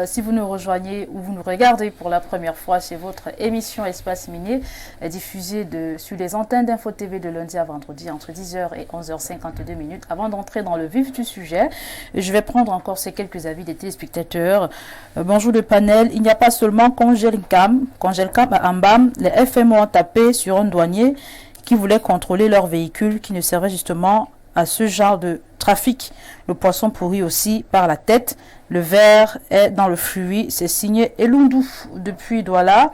Si vous nous rejoignez ou vous nous regardez pour la première fois, c'est votre émission Espace Minier, diffusée sur les antennes d'Info TV de lundi à vendredi entre 10h et 11h52. Avant d'entrer dans le vif du sujet, je vais prendre encore ces quelques avis des téléspectateurs. Bonjour le panel. Il n'y a pas seulement Congelcam à Ambam. Les FMO ont tapé sur un douanier qui voulait contrôler leur véhicule qui ne servait justement à ce genre de trafic. Le poisson pourri aussi par la tête. Le verre est dans le fruit. C'est signé Elundou depuis Douala.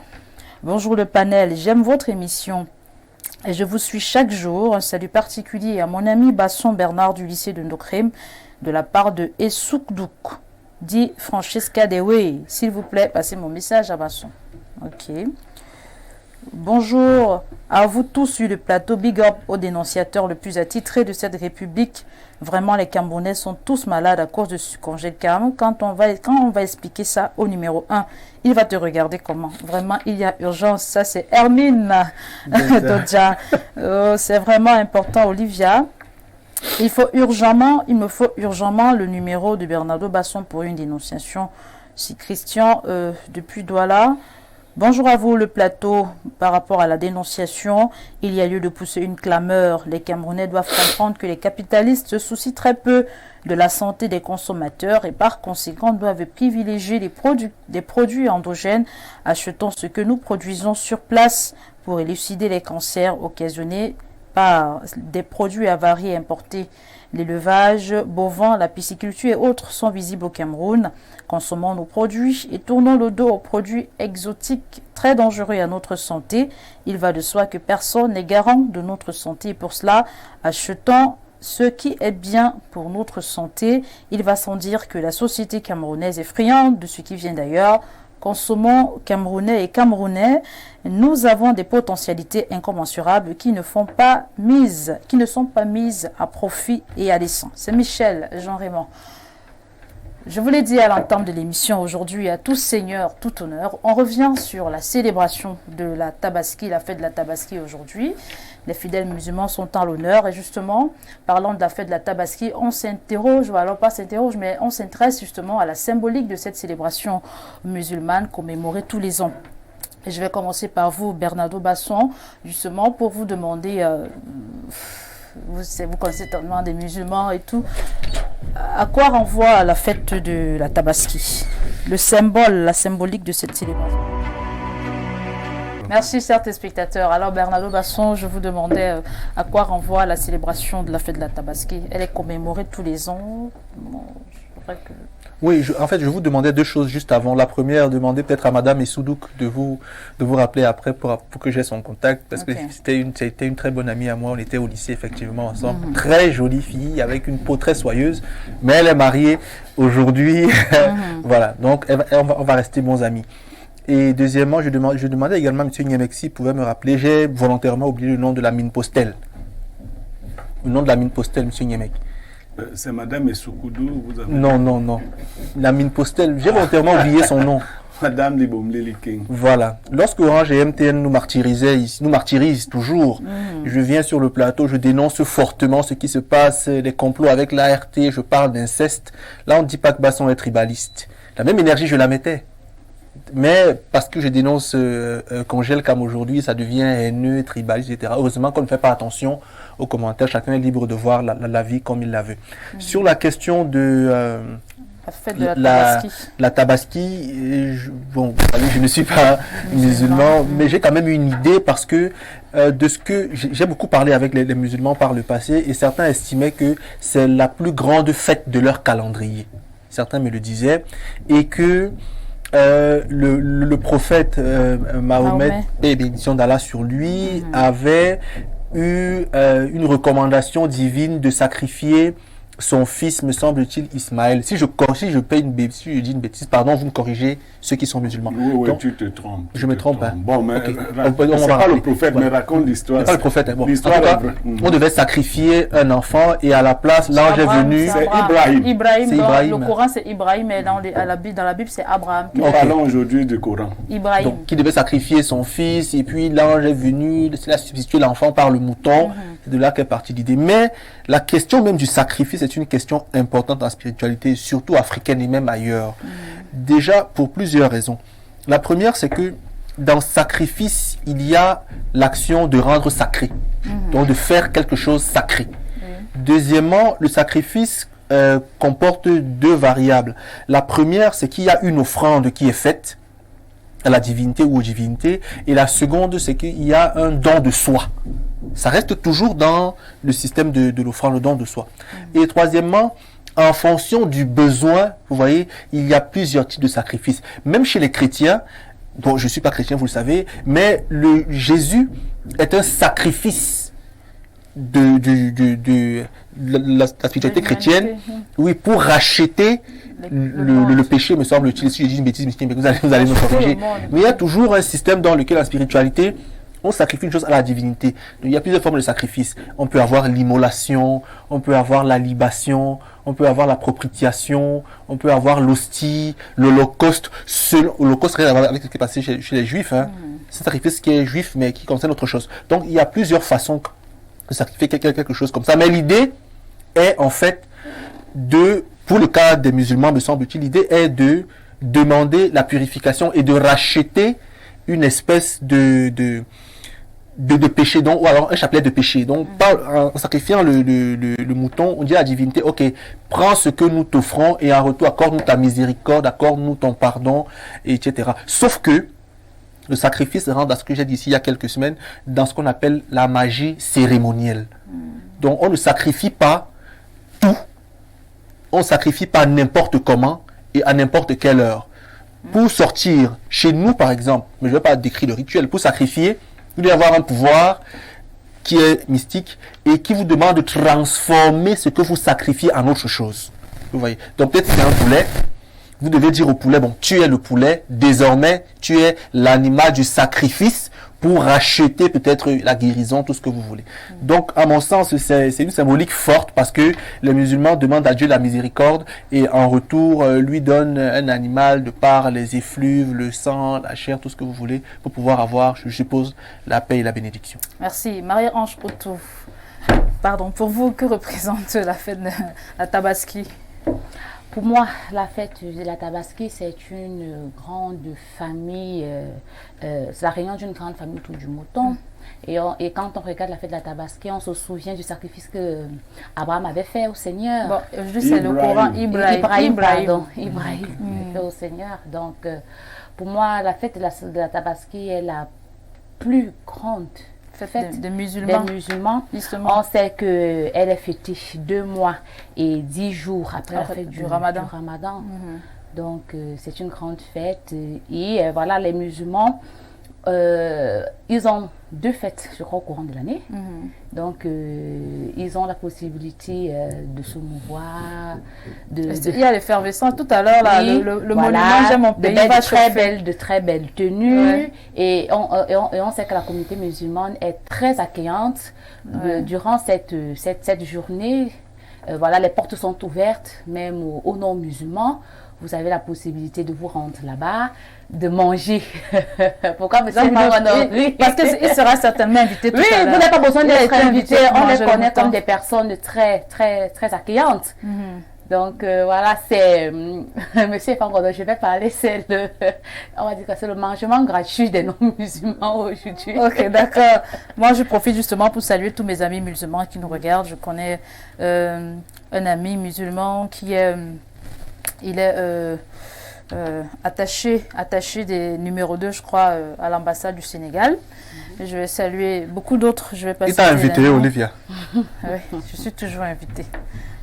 Bonjour le panel. J'aime votre émission et je vous suis chaque jour. Un salut particulier à mon ami Basson Bernard du lycée de Ndokrem de la part de Essoukdouk. Dit Francesca Dewe. S'il vous plaît, passez mon message à Basson. Ok. Bonjour à vous tous sur le plateau. Big up au dénonciateur le plus attitré de cette république. Vraiment, les Camerounais sont tous malades à cause de ce Congelcam. Quand on va expliquer ça au numéro 1, il va te regarder comment. Vraiment, il y a urgence. Ça, c'est Hermine Dodja. C'est vraiment important, Olivia. Il me faut urgemment le numéro de Bernardo Basson pour une dénonciation. Si Christian, depuis Douala, Bonjour à vous, le plateau. Par rapport à la dénonciation, il y a lieu de pousser une clameur. Les Camerounais doivent comprendre que les capitalistes se soucient très peu de la santé des consommateurs et par conséquent doivent privilégier des produits endogènes. Achetons ce que nous produisons sur place pour élucider les cancers occasionnés par des produits avariés importés. L'élevage bovin, la pisciculture et autres sont visibles au Cameroun. Consommons nos produits et tournons le dos aux produits exotiques très dangereux à notre santé. Il va de soi que personne n'est garant de notre santé et pour cela, achetons ce qui est bien pour notre santé. Il va sans dire que la société camerounaise est friande de ce qui vient d'ailleurs. Consommons Camerounais et Camerounais. Nous avons des potentialités incommensurables qui ne sont pas mises à profit et à dessein. C'est Michel Jean-Raymond. Je vous l'ai dit à l'entame de l'émission aujourd'hui, à tout seigneur, tout honneur. On revient sur la célébration de la Tabaski, la fête de la Tabaski aujourd'hui. Les fidèles musulmans sont à l'honneur et justement, parlant de la fête de la Tabaski, on s'interroge, alors pas s'interroge, mais on s'intéresse justement à la symbolique de cette célébration musulmane commémorée tous les ans. Et je vais commencer par vous, Bernardo Basson, justement pour vous demander, vous connaissez tellement des musulmans et tout, à quoi renvoie la fête de la Tabaski? Le symbole, la symbolique de cette célébration. Merci, chers téléspectateurs. Alors, Bernardo Basson, je vous demandais à quoi renvoie la célébration de la fête de la Tabaski. Elle est commémorée tous les ans. Bon, Oui, en fait, je vous demandais deux choses juste avant. La première, demander peut-être à Madame Essoudouk de vous rappeler après pour que j'ai son contact, parce que c'était une très bonne amie à moi. On était au lycée effectivement ensemble. Très jolie fille avec une peau très soyeuse, mais elle est mariée aujourd'hui. Voilà, donc on va rester bons amis. Et deuxièmement, je demandais également à M. Niamek s'il pouvait me rappeler. J'ai volontairement oublié le nom de la mine Postel. Le nom de la mine Postel, M. Niamek. C'est Madame Essoukoudou, vous avez... Non. La mine Postel, j'ai volontairement oublié son nom. Madame Libomleli King. Voilà. Lorsque Orange et MTN nous martyrisent toujours, je viens sur le plateau, je dénonce fortement ce qui se passe, les complots avec l'ART, je parle d'inceste. Là, on ne dit pas que Basson est tribaliste. La même énergie, je la mettais. Mais parce que je dénonce Congèle comme aujourd'hui, ça devient haineux, tribaliste, etc. Heureusement qu'on ne fait pas attention aux commentaires. Chacun est libre de voir la vie comme il la veut. Sur la question de la fête de la Tabaski, je ne suis pas musulman, mais j'ai quand même une idée parce que de ce que j'ai beaucoup parlé avec les musulmans par le passé et certains estimaient que c'est la plus grande fête de leur calendrier. Certains me le disaient et que le prophète Mahomet, et bénédiction d'Allah sur lui, avait eu une recommandation divine de sacrifier son fils, me semble-t-il, Ismaël. Si je dis une bêtise, pardon, vous me corrigez, ceux qui sont musulmans. Oui, donc, tu te trompes. Je me trompe. Hein. Bon, mais okay. C'est pas le prophète, mais raconte l'histoire. C'est pas le prophète. Hein. Bon. L'histoire, en tout cas, on devait sacrifier un enfant et à la place, l'ange est venu. C'est Ibrahim. C'est Ibrahim. Le Coran, c'est Ibrahim, mais dans la Bible, c'est Abraham. Nous parlons aujourd'hui du Coran. Ibrahim. Donc, qui devait sacrifier son fils et puis l'ange est venu, il a substitué l'enfant par le mouton. C'est de là qu'est partie l'idée. Mais la question même du sacrifice est une question importante en spiritualité, surtout africaine et même ailleurs. Déjà, pour plusieurs raisons. La première, c'est que dans sacrifice, il y a l'action de rendre sacré. Donc, de faire quelque chose sacré. Deuxièmement, le sacrifice comporte deux variables. La première, c'est qu'il y a une offrande qui est faite à la divinité ou aux divinités. Et la seconde, c'est qu'il y a un don de soi. Ça reste toujours dans le système de l'offrande, le don de soi. Et troisièmement, en fonction du besoin, vous voyez, il y a plusieurs types de sacrifices. Même chez les chrétiens, bon, je ne suis pas chrétien, vous le savez, mais Jésus est un sacrifice de la spiritualité chrétienne, oui, pour racheter le péché, me semble-t-il. Si je dis une bêtise, vous allez me corriger. Mais il y a toujours un système dans lequel la spiritualité, on sacrifie une chose à la divinité. Donc, il y a plusieurs formes de sacrifice. On peut avoir l'immolation, on peut avoir la libation, on peut avoir la propitiation, on peut avoir l'hostie, l'holocauste. L'holocauste, rien à voir avec ce qui est passé chez les juifs. Hein. C'est un sacrifice qui est juif, mais qui concerne autre chose. Donc, il y a plusieurs façons de sacrifier quelque chose comme ça. Mais l'idée est, en fait, pour le cas des musulmans, me semble-t-il, l'idée est de demander la purification et de racheter une espèce de péché, donc, ou alors un chapelet de péché. Donc, en sacrifiant le mouton, on dit à la divinité, ok, prends ce que nous t'offrons et en retour, accorde-nous ta miséricorde, accorde-nous ton pardon, etc. Sauf que le sacrifice rentre dans ce que j'ai dit ici il y a quelques semaines, dans ce qu'on appelle la magie cérémonielle. Donc, on ne sacrifie pas tout, on ne sacrifie pas n'importe comment et à n'importe quelle heure. Pour sortir, chez nous par exemple, mais je ne vais pas décrire le rituel, pour sacrifier, il doit y avoir un pouvoir qui est mystique et qui vous demande de transformer ce que vous sacrifiez en autre chose. Vous voyez. Donc peut-être c'est un poulet. Vous devez dire au poulet, bon, tu es le poulet, désormais tu es l'animal du sacrifice pour racheter peut-être la guérison, tout ce que vous voulez. Donc, à mon sens, c'est une symbolique forte parce que les musulmans demandent à Dieu la miséricorde et en retour, lui donne un animal de par les effluves, le sang, la chair, tout ce que vous voulez pour pouvoir avoir, je suppose, la paix et la bénédiction. Merci. Marie-Ange Otou, pardon, pour vous, que représente la fête de la Tabaski? Pour moi, la fête de la Tabaski, c'est une grande famille, c'est la réunion d'une grande famille autour du mouton. Et quand on regarde la fête de la Tabaski, on se souvient du sacrifice que Abraham avait fait au Seigneur. Bon, juste c'est le Coran, Ibrahim. Fait au Seigneur. Donc, pour moi, la fête de la Tabaski est la plus grande fête des musulmans. Justement. On sait qu'elle est fêtée 2 mois et 10 jours après la fête du Ramadan. Donc, c'est une grande fête. Et voilà, les musulmans, ils ont 2 fêtes, je crois, au courant de l'année. Donc, ils ont la possibilité de se mouvoir. Il y a l'effervescence. Tout à l'heure, le monument J'aime mon pays va chauffer. De très belles tenues. Et on sait que la communauté musulmane est très accueillante. Durant cette journée, voilà, les portes sont ouvertes, même aux non-musulmans. Vous avez la possibilité de vous rendre là-bas, de manger. Pourquoi vous Parce qu'il sera certainement invité tout à l'heure. Vous n'avez pas besoin d'être invité. On les connaît comme des personnes très, très, très accueillantes. Donc voilà, c'est Monsieur Fangodo, je vais parler, on va dire que c'est le mangement gratuit des non-musulmans aujourd'hui. Ok, d'accord. Moi, je profite justement pour saluer tous mes amis musulmans qui nous regardent. Je connais un ami musulman qui est... Il est attaché des numéro 2, je crois, à l'ambassade du Sénégal. Je vais saluer beaucoup d'autres. Je vais passer. Il t'a invité, Olivia? Oui, je suis toujours invitée.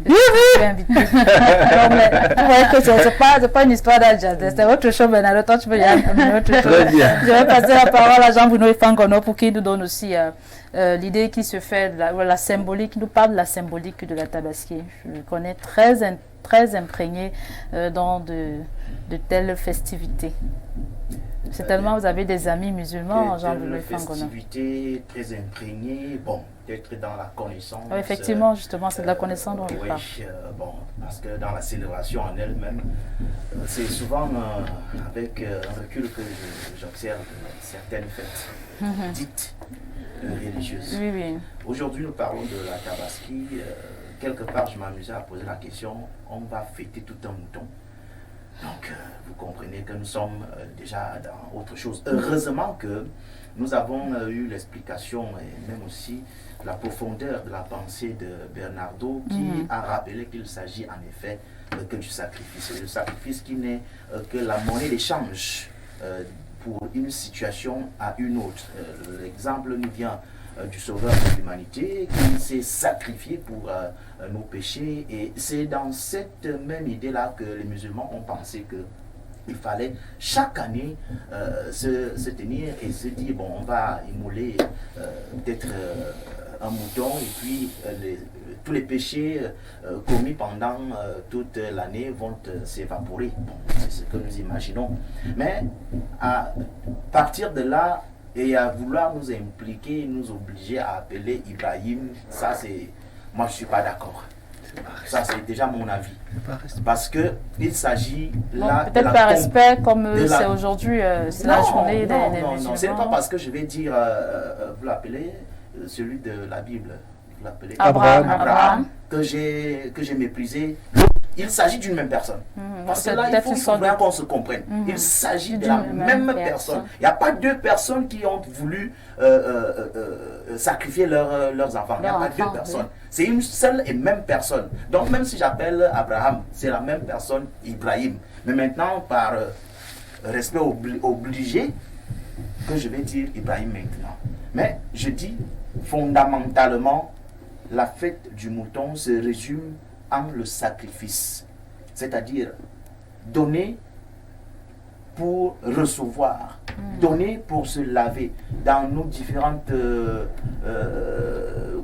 Je suis invitée. Non, mais vous voyez que c'est pas une histoire d'Adja. C'est autre chose, mais dans le temps, tu peux y aller. Très bien. Je vais passer la parole à Jean-Bruno Fangono pour qu'il nous donne aussi l'idée qui se fait, la symbolique, nous parle de la symbolique de la Tabaski. Je connais très imprégné dans de telles festivités. Certainement, vous avez des amis musulmans, Jean-Bruno Fangono. Festivités très imprégnées, bon, d'être dans la connaissance. Oui, effectivement, justement, c'est de la connaissance dont je parle. Bon, parce que dans la célébration en elle-même, c'est souvent avec un recul que j'observe certaines fêtes dites religieuses. Oui. Aujourd'hui, nous parlons de la Tabaski. Quelque part, je m'amusais à poser la question, on va fêter tout un mouton. Donc, vous comprenez que nous sommes déjà dans autre chose. Heureusement que nous avons eu l'explication et même aussi la profondeur de la pensée de Bernardo qui a rappelé qu'il s'agit en effet que du sacrifice. Le sacrifice qui n'est que la monnaie d'échange pour une situation à une autre. L'exemple nous vient du sauveur de l'humanité qui s'est sacrifié pour nos péchés, et c'est dans cette même idée-là que les musulmans ont pensé qu'il fallait chaque année se tenir et se dire, bon, on va immoler peut-être un mouton, et puis tous les péchés commis pendant toute l'année vont s'évaporer. Bon, c'est ce que nous imaginons. Mais à partir de là, et à vouloir nous impliquer, nous obliger à appeler Ibrahim, ça c'est... Moi je ne suis pas d'accord. Ça c'est déjà mon avis. Parce qu'il s'agit là... Peut-être par respect, comme c'est aujourd'hui, c'est la journée des musulmans. Non, c'est pas parce que je vais dire, vous l'appelez celui de la Bible, vous l'appelez Abraham, que j'ai méprisé il s'agit d'une même personne. Parce que C'est là, il peut-être faut, une il faut sorte bien de- qu'on se comprenne. Il s'agit de la D'une même même personne. personne. Il n'y a pas deux personnes qui ont voulu sacrifier leurs enfants. Il n'y a Leurs pas deux enfants, personnes. oui. C'est une seule et même personne. Donc même si j'appelle Abraham, c'est la même personne, Ibrahim. Mais maintenant, par respect obligé, que je vais dire Ibrahim maintenant. Mais je dis, fondamentalement, la fête du mouton se résume en le sacrifice. C'est-à-dire donner pour recevoir, donner pour se laver. Dans nos différentes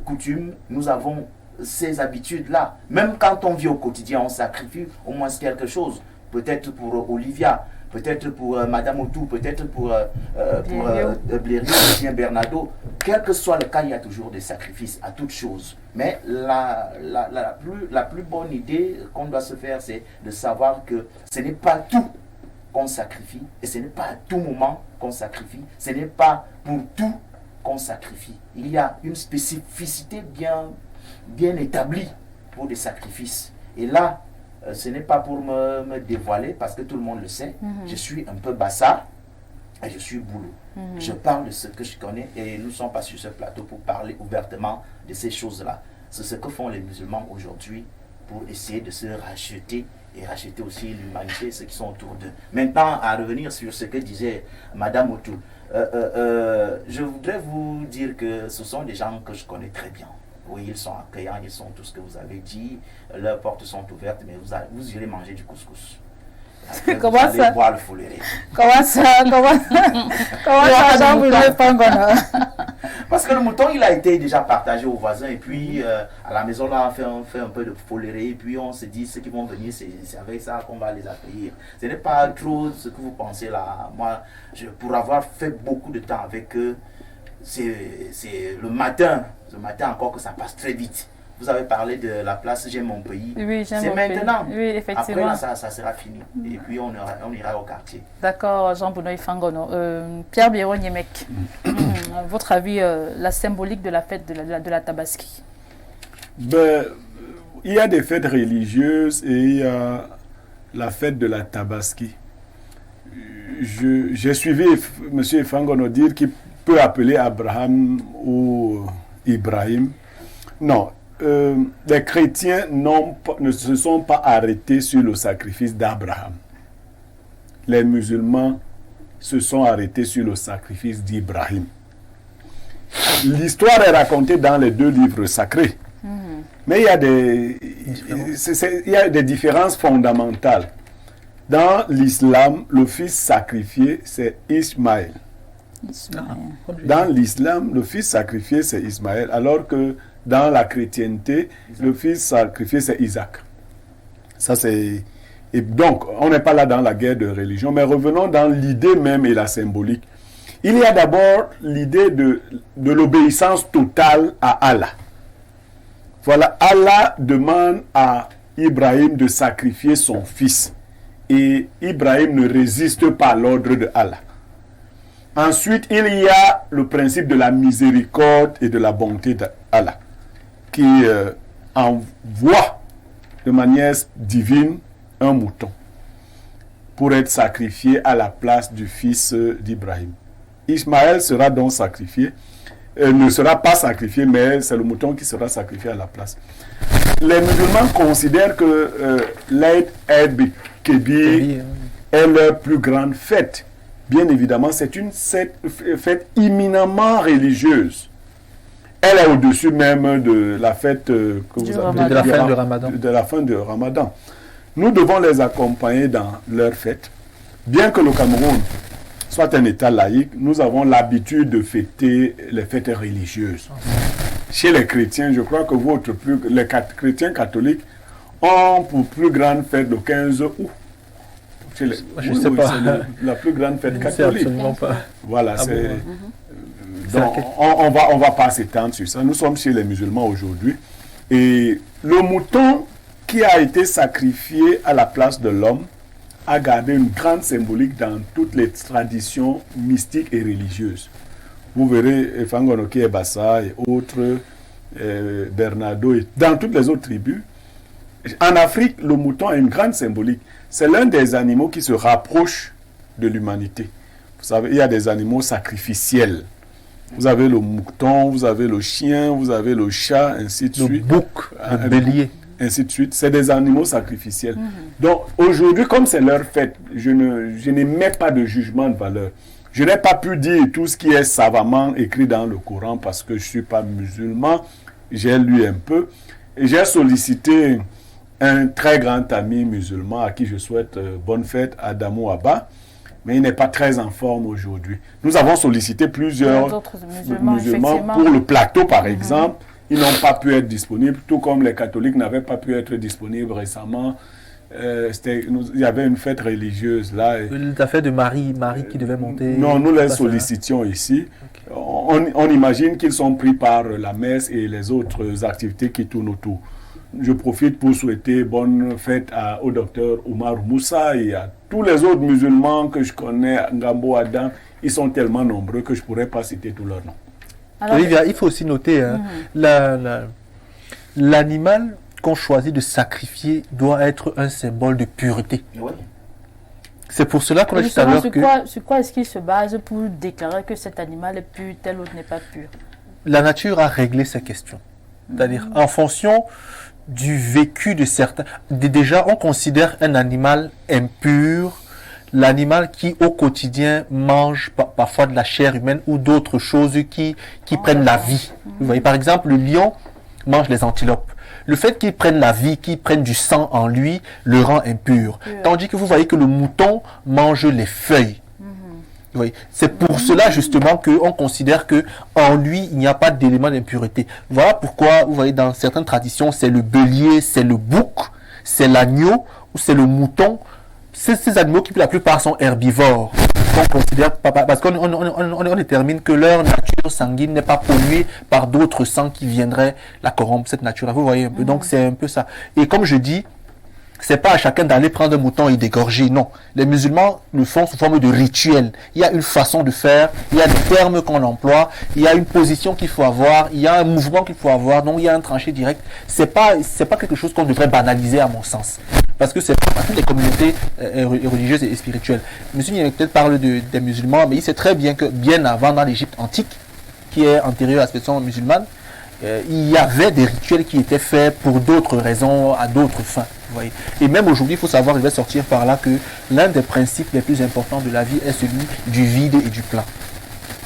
coutumes, nous avons ces habitudes-là. Même quand on vit au quotidien, on sacrifie au moins quelque chose. Peut-être pour Olivia, peut-être pour Madame Outou, peut-être pour Blériot, ou bien Bernardo. Quel que soit le cas, il y a toujours des sacrifices à toute chose. Mais la plus bonne idée qu'on doit se faire, c'est de savoir que ce n'est pas tout qu'on sacrifie, et ce n'est pas à tout moment qu'on sacrifie, ce n'est pas pour tout qu'on sacrifie. Il y a une spécificité bien établie pour des sacrifices. Et là, ce n'est pas pour me dévoiler, parce que tout le monde le sait, je suis un peu bassard et je suis boulot. Je parle de ce que je connais, et nous ne sommes pas sur ce plateau pour parler ouvertement de ces choses-là. C'est ce que font les musulmans aujourd'hui pour essayer de se racheter et racheter aussi l'humanité, ceux qui sont autour d'eux. Maintenant, à revenir sur ce que disait Madame Outou, je voudrais vous dire que ce sont des gens que je connais très bien. Oui, ils sont accueillants, ils sont tout ce que vous avez dit, leurs portes sont ouvertes, mais vous irez manger du couscous. Après, Comment vous allez ça? boire le foléré. Comment ça, Jean-Bruno Fangono? Parce que le mouton, il a été déjà partagé aux voisins, et puis à la maison, là, on fait un peu de foléré, et puis on se dit, ceux qui vont venir, c'est avec ça qu'on va les accueillir. Ce n'est pas trop ce que vous pensez là. Moi, pour avoir fait beaucoup de temps avec eux, c'est le matin encore que ça passe très vite. Vous avez parlé de la place J'aime mon pays. Oui, j'aime c'est mon maintenant. pays. Oui, effectivement. Après là, ça sera fini. Et puis on ira au quartier. D'accord, Jean-Bruno Fangono. Pierre Biron Yemek, votre avis, la symbolique de la fête de la Tabaski? Ben, il y a des fêtes religieuses et il y a la fête de la Tabaski. J'ai suivi M. Fangono dire qu'il peut appeler Abraham ou Ibrahim. Non, les chrétiens ne se sont pas arrêtés sur le sacrifice d'Abraham. Les musulmans se sont arrêtés sur le sacrifice d'Ibrahim. L'histoire est racontée dans les deux livres sacrés. Mais il y a des différences fondamentales. Dans l'islam, le fils sacrifié, c'est Ismaël. Dans l'islam, le fils sacrifié, c'est Ismaël, alors que dans la chrétienté, le fils sacrifié, c'est Isaac. Ça, c'est... Et donc, on n'est pas là dans la guerre de religion, mais revenons dans l'idée même et la symbolique. Il y a d'abord l'idée de l'obéissance totale à Allah. Voilà, Allah demande à Ibrahim de sacrifier son fils. Et Ibrahim ne résiste pas à l'ordre de Allah. Ensuite, il y a le principe de la miséricorde et de la bonté d'Allah, qui envoie de manière divine un mouton pour être sacrifié à la place du fils d'Ibrahim. Ismaël sera donc sacrifié, ne sera pas sacrifié, mais c'est le mouton qui sera sacrifié à la place. Les musulmans considèrent que l'Aïd el-Kébir est leur plus grande fête. Bien évidemment, c'est une fête éminemment religieuse. Elle est au-dessus même de la fête que vous avez de la fin du Ramadan. De la fin du Ramadan. Nous devons les accompagner dans leur fête. Bien que le Cameroun soit un État laïque, nous avons l'habitude de fêter les fêtes religieuses. Chez les chrétiens, je crois que les chrétiens catholiques ont pour plus grande fête le 15 août. Je ne sais pas. C'est la plus grande fête Je catholique. sais absolument pas. Voilà, Ah c'est... bon. Donc, on va pas s'étendre sur ça. Nous sommes chez les musulmans aujourd'hui. Et le mouton qui a été sacrifié à la place de l'homme a gardé une grande symbolique dans toutes les traditions mystiques et religieuses. Vous verrez Fangonoki et Bassa et autres, Bernardo, et dans toutes les autres tribus, En Afrique, le mouton a une grande symbolique. C'est l'un des animaux qui se rapproche de l'humanité. Vous savez, il y a des animaux sacrificiels. Vous avez le mouton, vous avez le chien, vous avez le chat, ainsi de suite. Le bouc, le bélier. Ainsi de suite. C'est des animaux sacrificiels. Donc, aujourd'hui, comme c'est leur fête, je n'émets pas de jugement de valeur. Je n'ai pas pu dire tout ce qui est savamment écrit dans le Coran parce que je ne suis pas musulman. J'ai lu un peu. Et j'ai sollicité un très grand ami musulman à qui je souhaite bonne fête, Adamou Abba, mais il n'est pas très en forme aujourd'hui. Nous avons sollicité plusieurs musulmans pour le plateau, par exemple. Ils n'ont pas pu être disponibles, tout comme les catholiques n'avaient pas pu être disponibles récemment. Il y avait une fête religieuse là. L'affaire de Marie qui devait monter. Non, nous les sollicitions ici. Okay. On imagine qu'ils sont pris par la messe et les autres activités qui tournent autour. Je profite pour souhaiter bonne fête au docteur Omar Moussa et à tous les autres musulmans que je connais, Ngambo Adam. Ils sont tellement nombreux que je ne pourrais pas citer tous leurs noms. Alors, Olivia, il faut aussi noter, hein, l'animal qu'on choisit de sacrifier doit être un symbole de pureté. Oui. C'est pour cela qu'on a dit tout à l'heure que... Sur quoi est-ce qu'il se base pour déclarer que cet animal est pur, tel autre n'est pas pur? La nature a réglé ces questions. C'est-à-dire, en fonction du vécu de certains... Déjà, on considère un animal impur, l'animal qui, au quotidien, mange parfois de la chair humaine ou d'autres choses qui prennent la vie. Vous voyez, par exemple, le lion mange les antilopes. Le fait qu'il prenne la vie, qu'il prenne du sang en lui, le rend impur. Tandis que vous voyez que le mouton mange les feuilles. Vous voyez, c'est pour cela justement qu'on considère qu'en lui, il n'y a pas d'élément d'impureté. Voilà pourquoi, vous voyez, dans certaines traditions, c'est le bélier, c'est le bouc, c'est l'agneau ou c'est le mouton. C'est ces animaux qui, pour la plupart, sont herbivores. On considère, parce qu'on détermine que leur nature sanguine n'est pas polluée par d'autres sangs qui viendraient la corrompre, cette nature-là. Vous voyez un peu. Donc, c'est un peu ça. Et comme je dis, c'est pas à chacun d'aller prendre un mouton et d'égorger. Non. Les musulmans le font sous forme de rituel. Il y a une façon de faire, il y a des termes qu'on emploie, il y a une position qu'il faut avoir, il y a un mouvement qu'il faut avoir. Donc, il y a un tranché direct. C'est pas quelque chose qu'on devrait banaliser à mon sens. Parce que c'est pas toutes les communautés religieuses et spirituelles. Monsieur il peut-être parle des musulmans, mais il sait très bien que bien avant, dans l'Égypte antique, qui est antérieure à la situation musulmane, il y avait des rituels qui étaient faits pour d'autres raisons, à d'autres fins. Vous voyez. Et même aujourd'hui, il faut savoir, il va sortir par là que l'un des principes les plus importants de la vie est celui du vide et du plein.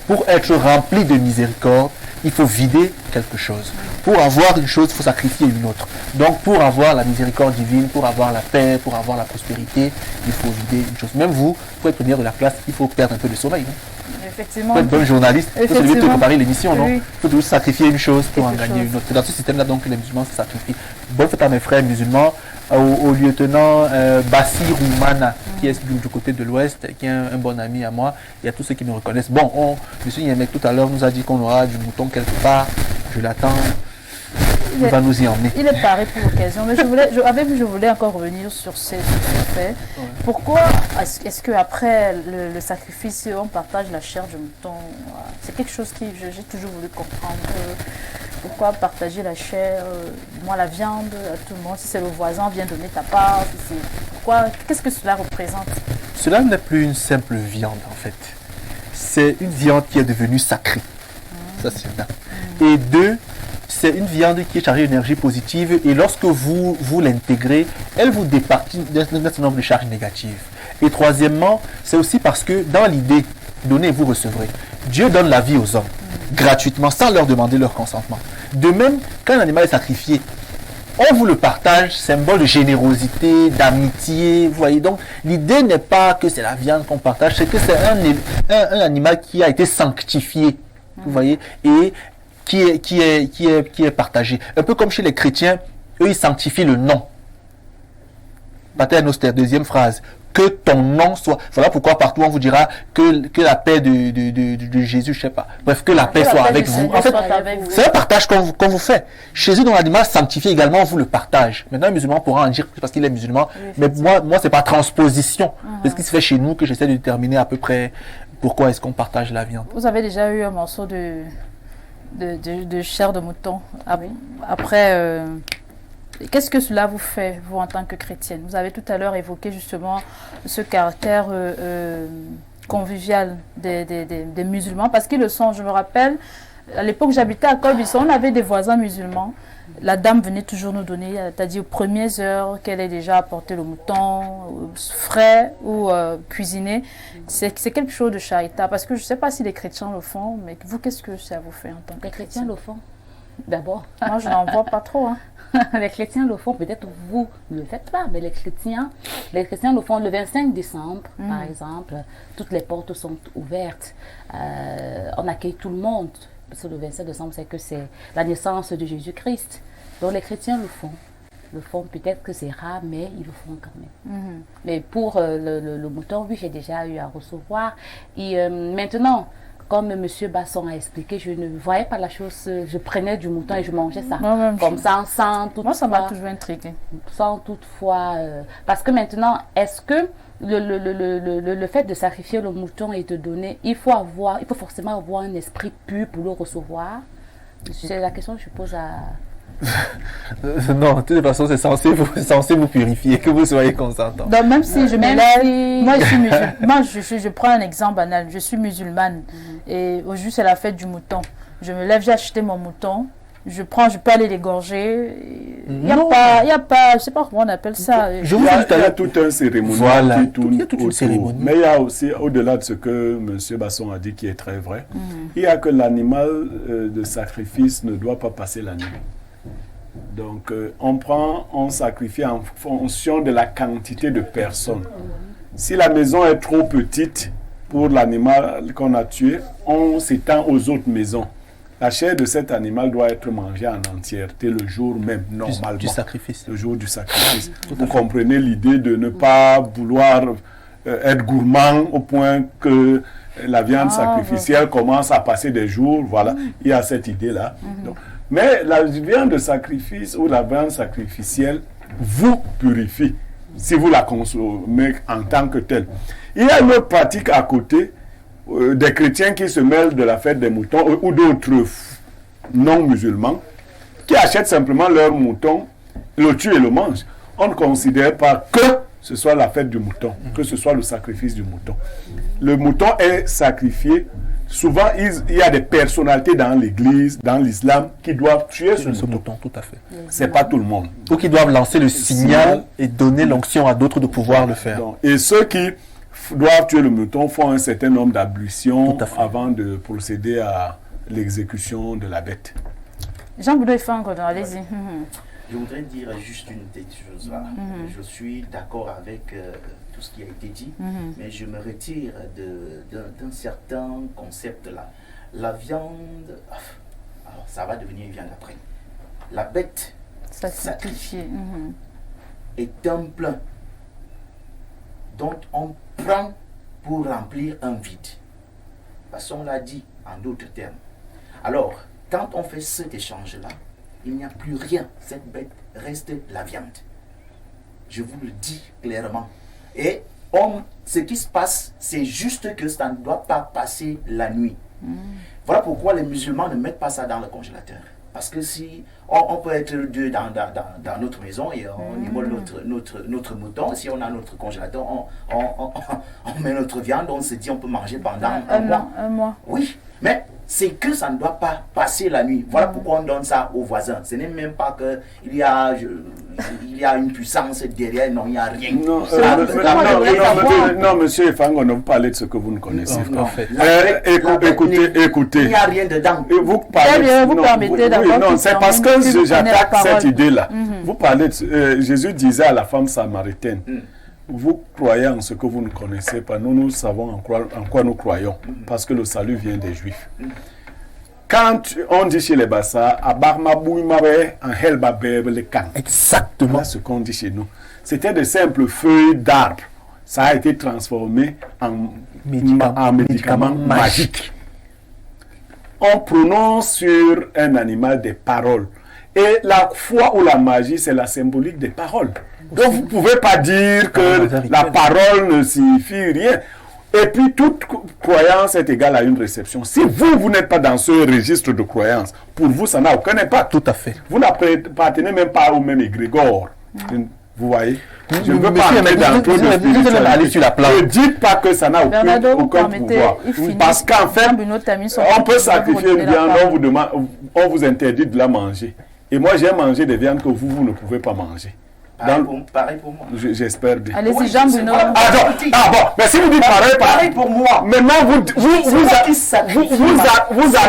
Pour être rempli de miséricorde, il faut vider quelque chose. Pour avoir une chose, il faut sacrifier une autre. Donc, pour avoir la miséricorde divine, pour avoir la paix, pour avoir la prospérité, il faut vider une chose. Même vous, pour être premier de la classe, il faut perdre un peu de sommeil. Non? Effectivement. Pour être bon journaliste, il faut celui de préparer l'émission, non? Oui. Il faut toujours sacrifier une chose pour en gagner une autre. C'est dans ce système-là donc que les musulmans se sacrifient. Bonne fête à mes frères musulmans, au lieutenant Bassir Oumana, qui est du côté de l'Ouest, qui est un bon ami à moi, et à tous ceux qui me reconnaissent. Bon, monsieur Yemek tout à l'heure nous a dit qu'on aura du mouton quelque part. Je l'attends. Il va nous y emmener. Il est paré pour l'occasion, mais je voulais encore revenir sur ce fait. Ouais. Pourquoi est-ce qu'après le sacrifice, on partage la chair du mouton? C'est quelque chose que j'ai toujours voulu comprendre. Pourquoi partager la chair, moi la viande, à tout le monde? Si c'est le voisin, viens donner ta part. Pourquoi? Qu'est-ce que cela représente? Cela n'est plus une simple viande en fait. C'est une viande qui est devenue sacrée. Ça c'est bien. Et deux, c'est une viande qui est chargée d'énergie positive et lorsque vous l'intégrez, elle vous départit d'un certain nombre de charges négatives. Et troisièmement, c'est aussi parce que dans l'idée, donnez et vous recevrez. Dieu donne la vie aux hommes gratuitement sans leur demander leur consentement. De même, quand un animal est sacrifié, on vous le partage, symbole de générosité, d'amitié. Vous voyez, donc l'idée n'est pas que c'est la viande qu'on partage, c'est que c'est un animal qui a été sanctifié. Vous voyez, et qui est partagé. Un peu comme chez les chrétiens, eux ils sanctifient le nom. Pater Noster, deuxième phrase. Que ton nom soit. Voilà pourquoi partout on vous dira que la paix de Jésus, je sais pas. Bref, que la paix soit avec vous. En fait, c'est un partage qu'on vous fait. Jésus dont l'animal sanctifié également, on vous le partage. Maintenant, un musulman pourra en dire plus parce qu'il est musulman. Oui, mais moi c'est pas transposition. C'est ce qui se fait chez nous que j'essaie de déterminer à peu près pourquoi est-ce qu'on partage la viande. Vous avez déjà eu un morceau de chair de mouton après Qu'est-ce que cela vous fait, vous, en tant que chrétienne? Vous avez tout à l'heure évoqué justement ce caractère convivial des musulmans, parce qu'ils le sont. Je me rappelle, à l'époque, j'habitais à Colbisson, on avait des voisins musulmans. La dame venait toujours nous donner, t'as dit aux premières heures qu'elle ait déjà apporté le mouton frais ou cuisiné. C'est quelque chose de charitable, parce que je ne sais pas si les chrétiens le font, mais vous, qu'est-ce que ça vous fait en tant que Les chrétiens le font, d'abord. Moi, je n'en vois pas trop. Hein. Les chrétiens le font, peut-être vous ne le faites pas, mais les chrétiens le font le 25 décembre, par exemple. Toutes les portes sont ouvertes. On accueille tout le monde. Parce que le 27 décembre, c'est la naissance de Jésus-Christ. Donc les chrétiens le font. Le font, peut-être que c'est rare, mais ils le font quand même. Mais pour le mouton, oui, j'ai déjà eu à recevoir. Et maintenant, comme M. Basson a expliqué, je ne voyais pas la chose. Je prenais du mouton et je mangeais ça. Comme ça, sans toutefois. Moi, ça m'a toujours intrigué. Sans toutefois. Parce que maintenant, est-ce que le fait de sacrifier le mouton et de donner, il faut forcément avoir un esprit pur pour le recevoir? C'est la question que je pose à... Non, de toute façon, c'est censé vous purifier, que vous soyez consentant. Donc, même si je me lève, moi, je suis musulmane. Moi, je prends un exemple banal. Je suis musulmane. Et aujourd'hui, c'est la fête du mouton. Je me lève, j'ai acheté mon mouton. Je peux aller l'égorger. Il n'y a pas, je sais pas comment on appelle ça. Il y a tout un cérémonial voilà, qui tourne toute une cérémonie. Mais il y a aussi, au-delà de ce que M. Basson a dit qui est très vrai, il y a que l'animal de sacrifice ne doit pas passer la nuit. Donc, on sacrifie en fonction de la quantité de personnes. Si la maison est trop petite pour l'animal qu'on a tué, on s'étend aux autres maisons. La chair de cet animal doit être mangée en entièreté le jour même, normalement. Du sacrifice. Le jour du sacrifice. Vous comprenez l'idée de ne pas vouloir être gourmand au point que la viande sacrificielle commence à passer des jours. Voilà, il y a cette idée-là. Donc, mais la viande de sacrifice ou la viande sacrificielle vous purifie si vous la consommez en tant que telle. Il y a une autre pratique à côté des chrétiens qui se mêlent de la fête des moutons ou d'autres non-musulmans qui achètent simplement leur mouton, le tuent et le mangent. On ne considère pas que ce soit la fête du mouton, que ce soit le sacrifice du mouton. Le mouton est sacrifié. Souvent, il y a des personnalités dans l'église, dans l'islam, qui doivent tuer ce mouton. Tout à fait. Ce n'est pas tout le monde. Ou qui doivent lancer le signal et donner l'onction à d'autres de pouvoir le faire. Donc, et ceux qui doivent tuer le mouton font un certain nombre d'ablutions avant de procéder à l'exécution de la bête. Jean-Boudou Ifang, allez-y. Je voudrais dire juste une petite chose là. Je suis d'accord avec tout ce qui a été dit, mais je me retire d'un certain concept là. La viande, alors ça va devenir une viande après. La bête sacrifiée est un plein dont on prend pour remplir un vide. Parce qu'on l'a dit en d'autres termes. Alors, quand on fait cet échange-là, il n'y a plus rien. Cette bête reste la viande. Je vous le dis clairement. Et ce qui se passe, c'est juste que ça ne doit pas passer la nuit. Voilà pourquoi les musulmans ne mettent pas ça dans le congélateur. Parce que si on peut être deux dans notre maison et on immole notre mouton, si on a notre congélateur, on met notre viande, on se dit on peut manger pendant un mois. Oui, mais c'est que ça ne doit pas passer la nuit. Voilà pourquoi on donne ça aux voisins. Ce n'est même pas qu'il y a une puissance derrière, non, il n'y a rien. Non, monsieur Efango, ne vous parlez de ce que vous ne connaissez pas. Écoutez. Il n'y a rien dedans. Vous permettez d'abord. Non, c'est parce que j'attaque cette idée-là. Vous parlez de... Jésus disait à la femme samaritaine, vous croyez en ce que vous ne connaissez pas. Nous savons en quoi nous croyons. Parce que le salut vient des Juifs. Quand on dit chez les Bassa, exactement. Voilà ce qu'on dit chez nous. C'était de simples feuilles d'arbres. Ça a été transformé en médicament magique. On prononce sur un animal des paroles. Et la foi ou la magie, c'est la symbolique des paroles. Donc vous ne pouvez pas dire que la parole ne signifie rien. Et puis, toute croyance est égale à une réception. Si vous n'êtes pas dans ce registre de croyance, pour vous, ça n'a aucun impact. Tout à fait. Vous n'appartenez même pas au même égrégore. Vous voyez? Je ne veux pas Monsieur, entrer mais dans trop de vous allez aller sur la plage. Ne dites pas que ça n'a Bernardo, vous aucun permettez, pouvoir. il finit. Parce qu'en fait, Bruno Tami, son on peut fils, sacrifier vous une donnez la viande, parole. on vous interdit de la manger. Et moi, j'ai mangé des viandes que vous ne pouvez pas manger. Pareil pour moi. J'espère bien. Allez-y, Oui, Jean c'est Bruno. vrai. Ah bon, mais si vous dites Pareil pour moi. maintenant C'est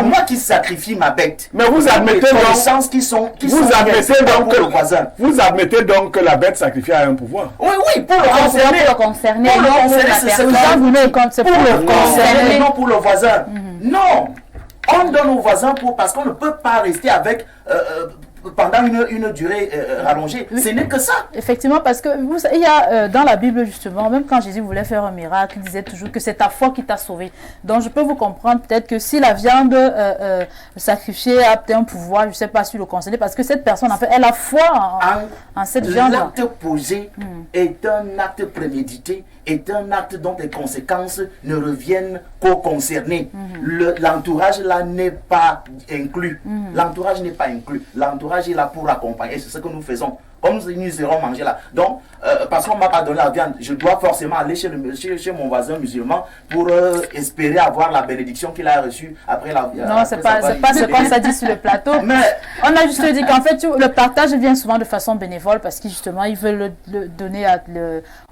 moi qui sacrifie ma bête. mais vous admettez Les connaissances qui sont donc pour le voisin. vous admettez donc que la bête sacrifiée a un pouvoir. Oui, pour le Pour concerner. le concerner, Pour le non pour concerner, la c'est personne. Jean Bruno, c'est pour le concerner, concerner. non pour le voisin. Non, on donne au voisin parce qu'on ne peut pas rester avec pendant une durée rallongée. Ce n'est que ça. Effectivement, parce que il y a dans la Bible justement, même quand Jésus voulait faire un miracle, il disait toujours que c'est ta foi qui t'a sauvé. Donc je peux vous comprendre peut-être que si la viande sacrifiée a peut-être un pouvoir, je ne sais pas si le conseiller, parce que cette personne en fait, elle a foi en cette viande. L'acte posé est un acte prémédité, est un acte dont les conséquences ne reviennent qu'aux concernés. L'entourage là n'est pas inclus. L'entourage n'est pas inclus. L'entourage est là pour accompagner. C'est ce que nous faisons. Comme nous irons manger là. Donc, parce qu'on ne m'a pas donné la viande, je dois forcément aller chez mon voisin musulman pour espérer avoir la bénédiction qu'il a reçue après la viande. Non, c'est pas ce qu'on s'est dit sur le plateau. Mais on a juste dit qu'en fait, le partage vient souvent de façon bénévole parce qu'ils justement, ils veulent le donner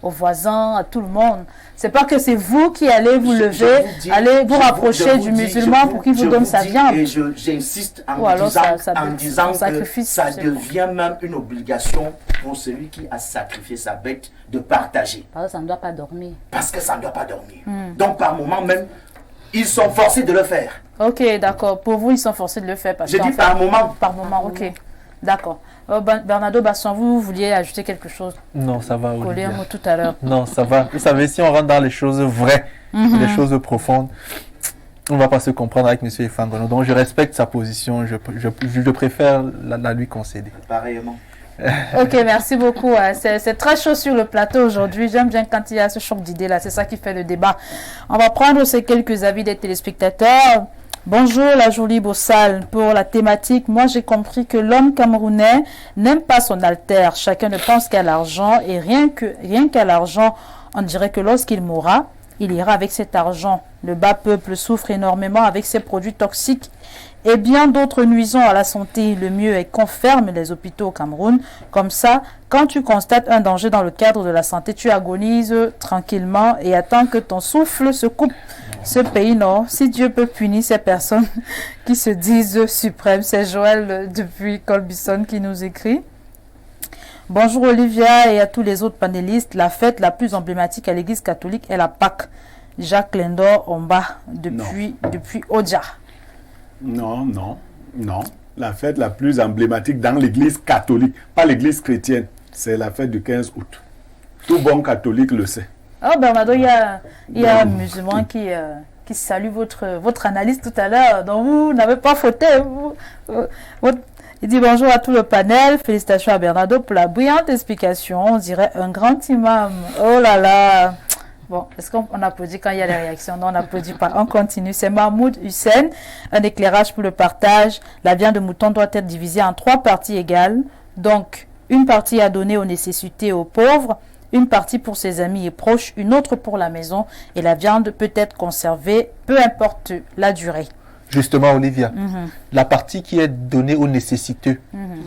aux voisins, à tout le monde. C'est pas que c'est vous qui allez vous lever, allez vous rapprocher du musulman pour qu'il vous donne sa viande. Et j'insiste en disant que ça devient même une obligation pour celui qui a sacrifié sa bête de partager. Parce que ça ne doit pas dormir. Parce que ça ne doit pas dormir. Donc par moment même, ils sont forcés de le faire. Ok, d'accord. Pour vous, ils sont forcés de le faire. Parce Je dis par moment. Par moment, ok. D'accord. Bernardo Basson, vous vouliez ajouter quelque chose? Non, ça va, Coller Olivia. un mot tout à l'heure. Non, ça va. Vous savez, si on rentre dans les choses vraies, les choses profondes, on ne va pas se comprendre avec M. Effangono. Donc, je respecte sa position. Je préfère la lui concéder. Pareillement. Ok, merci beaucoup. C'est très chaud sur le plateau aujourd'hui. J'aime bien quand il y a ce choc d'idées là. C'est ça qui fait le débat. On va prendre ces quelques avis des téléspectateurs. Bonjour la jolie Bossal. Pour la thématique, moi j'ai compris que l'homme camerounais n'aime pas son altère. Chacun ne pense qu'à l'argent et rien qu'à l'argent, on dirait que lorsqu'il mourra, il ira avec cet argent. Le bas peuple souffre énormément avec ces produits toxiques et bien d'autres nuisants à la santé. Le mieux est qu'on ferme les hôpitaux au Cameroun. Comme ça, quand tu constates un danger dans le cadre de la santé, tu agonises tranquillement et attends que ton souffle se coupe. Ce pays, non. Si Dieu peut punir ces personnes qui se disent suprêmes, c'est Joël depuis Colbison qui nous écrit. Bonjour Olivia et à tous les autres panélistes. La fête la plus emblématique à l'église catholique est la Pâque. Jacques Lendor Omba depuis Odja. Non. La fête la plus emblématique dans l'église catholique, pas l'église chrétienne, c'est la fête du 15 août. Tout bon catholique le sait. Oh Bernardo, il y a un musulman qui salue votre analyse tout à l'heure. Donc vous n'avez pas fauté. Il dit bonjour à tout le panel. Félicitations à Bernardo pour la brillante explication. On dirait un grand imam. Oh là là. Bon, est-ce qu'on applaudit quand il y a des réactions? Non, on n'applaudit pas. On continue. C'est Mahmoud Hussein. Un éclairage pour le partage. La viande de mouton doit être divisée en 3 parties égales. Donc, une partie à donner aux nécessités aux pauvres, une partie pour ses amis et proches, une autre pour la maison. Et la viande peut être conservée, peu importe la durée. Justement, Olivia, la partie qui est donnée aux nécessiteux,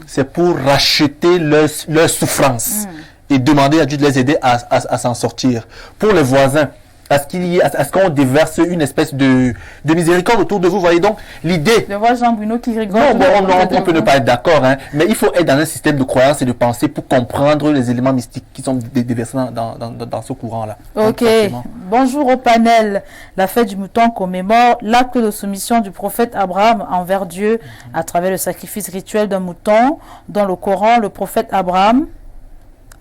c'est pour racheter leur souffrance et demander à Dieu de les aider à s'en sortir. Pour les voisins, est-ce qu'on déverse une espèce de miséricorde autour de vous, voyez donc l'idée. Je vois Jean-Bruno qui rigole. Non, on peut ne pas être d'accord, hein, mais il faut être dans un système de croyance et de pensée pour comprendre les éléments mystiques qui sont déversés dans ce courant-là. Ok, bonjour au panel. La fête du mouton commémore l'acte de soumission du prophète Abraham envers Dieu à travers le sacrifice rituel d'un mouton. Dans le Coran, le prophète Abraham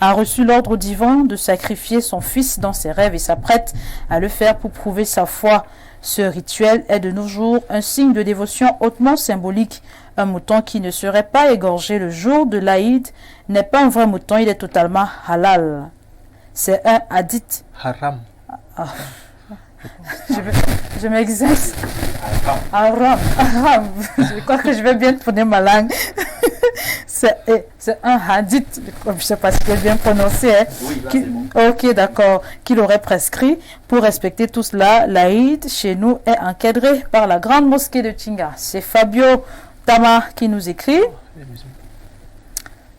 a reçu l'ordre divin de sacrifier son fils dans ses rêves et s'apprête à le faire pour prouver sa foi. Ce rituel est de nos jours un signe de dévotion hautement symbolique. Un mouton qui ne serait pas égorgé le jour de l'Aïd n'est pas un vrai mouton, il est totalement halal. C'est un hadith. Haram. Je m'exerce. Aram. Je crois que je vais bien tourner ma langue. C'est un hadith, je ne sais pas si je vais bien prononcer. Hein, Oui, là, c'est bon. ok, d'accord. Qu'il aurait prescrit. Pour respecter tout cela, l'Aïd, chez nous, est encadré par la grande mosquée de Tinga. C'est Fabio Tama qui nous écrit.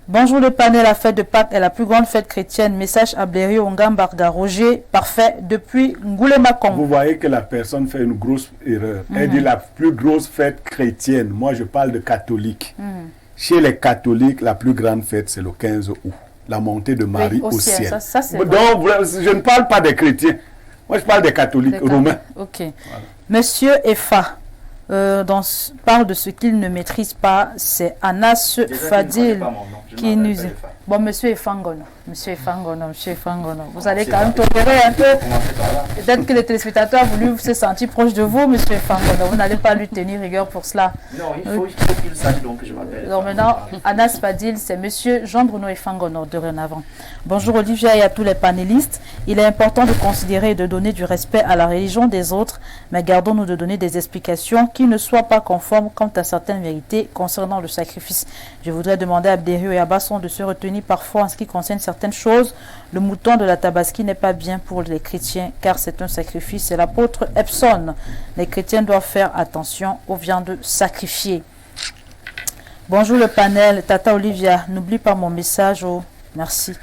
Bonjour le panel, la fête de Pâques est la plus grande fête chrétienne. Message à Blériot, Ongambarga, Roger, parfait, depuis Ngoulemakong. Vous voyez que la personne fait une grosse erreur. Elle dit la plus grosse fête chrétienne. Moi, je parle de catholique. Chez les catholiques, la plus grande fête, c'est le 15 août. La montée de Marie au ciel. Ça, c'est vrai. Donc, je ne parle pas des chrétiens. Moi, je parle des catholiques romains. Ok. Voilà. Monsieur Efa parle de ce qu'il ne maîtrise pas. C'est Anas Fadil qui nous... Bon, monsieur Efangono. Monsieur Efangono. Vous allez quand même tolérer un peu. Peut-être que les téléspectateurs voulu se sentir proche de vous, monsieur Efangono. Vous n'allez pas lui tenir rigueur pour cela. Non, il faut qu'il sache donc que je m'appelle. Donc maintenant, Anas Fadil, c'est monsieur Jean-Bruno Efangono dorénavant. Bonjour Olivia et à tous les panélistes. Il est important de considérer et de donner du respect à la religion des autres, mais gardons-nous de donner des explications qui ne soient pas conformes quant à certaines vérités concernant le sacrifice. Je voudrais demander à Abderio et à Basson de se retenir parfois en ce qui concerne certaines choses. Le mouton de la Tabaski n'est pas bien pour les chrétiens car c'est un sacrifice. C'est l'apôtre Epson. Les chrétiens doivent faire attention aux viandes sacrifiées. Bonjour le panel. Tata Olivia, n'oublie pas mon message. Oh, merci.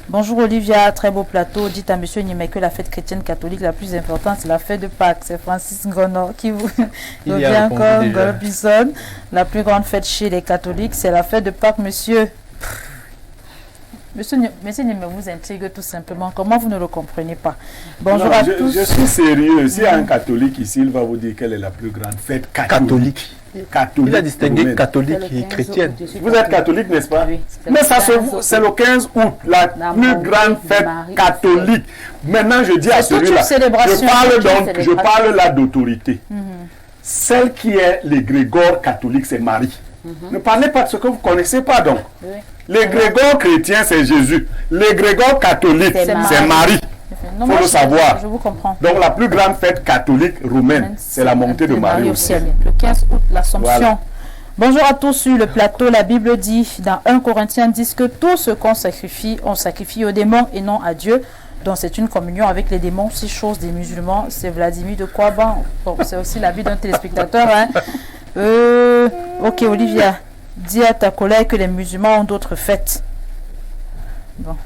Bonjour Olivia, très beau plateau. Dites à monsieur Niemé que la fête chrétienne catholique la plus importante, c'est la fête de Pâques. C'est Francis Gono qui vous revient encore. Golbison. La plus grande fête chez les catholiques, c'est la fête de Pâques, monsieur. Monsieur Niemé vous intrigue tout simplement. Comment vous ne le comprenez pas? Bonjour à tous. Je suis sérieux. S'il y a un catholique ici, il va vous dire quelle est la plus grande fête catholique. Il a distingué catholique et chrétienne. Vous êtes catholique, n'est-ce pas? Oui. Mais c'est le 15 août, la plus grande fête catholique. Maintenant, je dis à celui-là, je parle là d'autorité. Celle qui est l'égrégore catholique, c'est Marie. Ne parlez pas de ce que vous ne connaissez pas donc. L'égrégore chrétien, c'est Jésus. L'égrégore catholique, c'est Marie. Il faut le savoir. Je vous comprends. Donc la plus grande fête catholique romaine, c'est la montée de Marie au ciel. Le 15 août, l'Assomption. Voilà. Bonjour à tous sur le plateau. La Bible dit dans 1 Corinthiens 10 que tout ce qu'on sacrifie, on sacrifie aux démons et non à Dieu. Donc c'est une communion avec les démons, 6 choses des musulmans. C'est Vladimir de Kouaban. Bon, c'est aussi l'avis d'un téléspectateur. Hein. Ok Olivia, dis à ta collègue que les musulmans ont d'autres fêtes. Bon.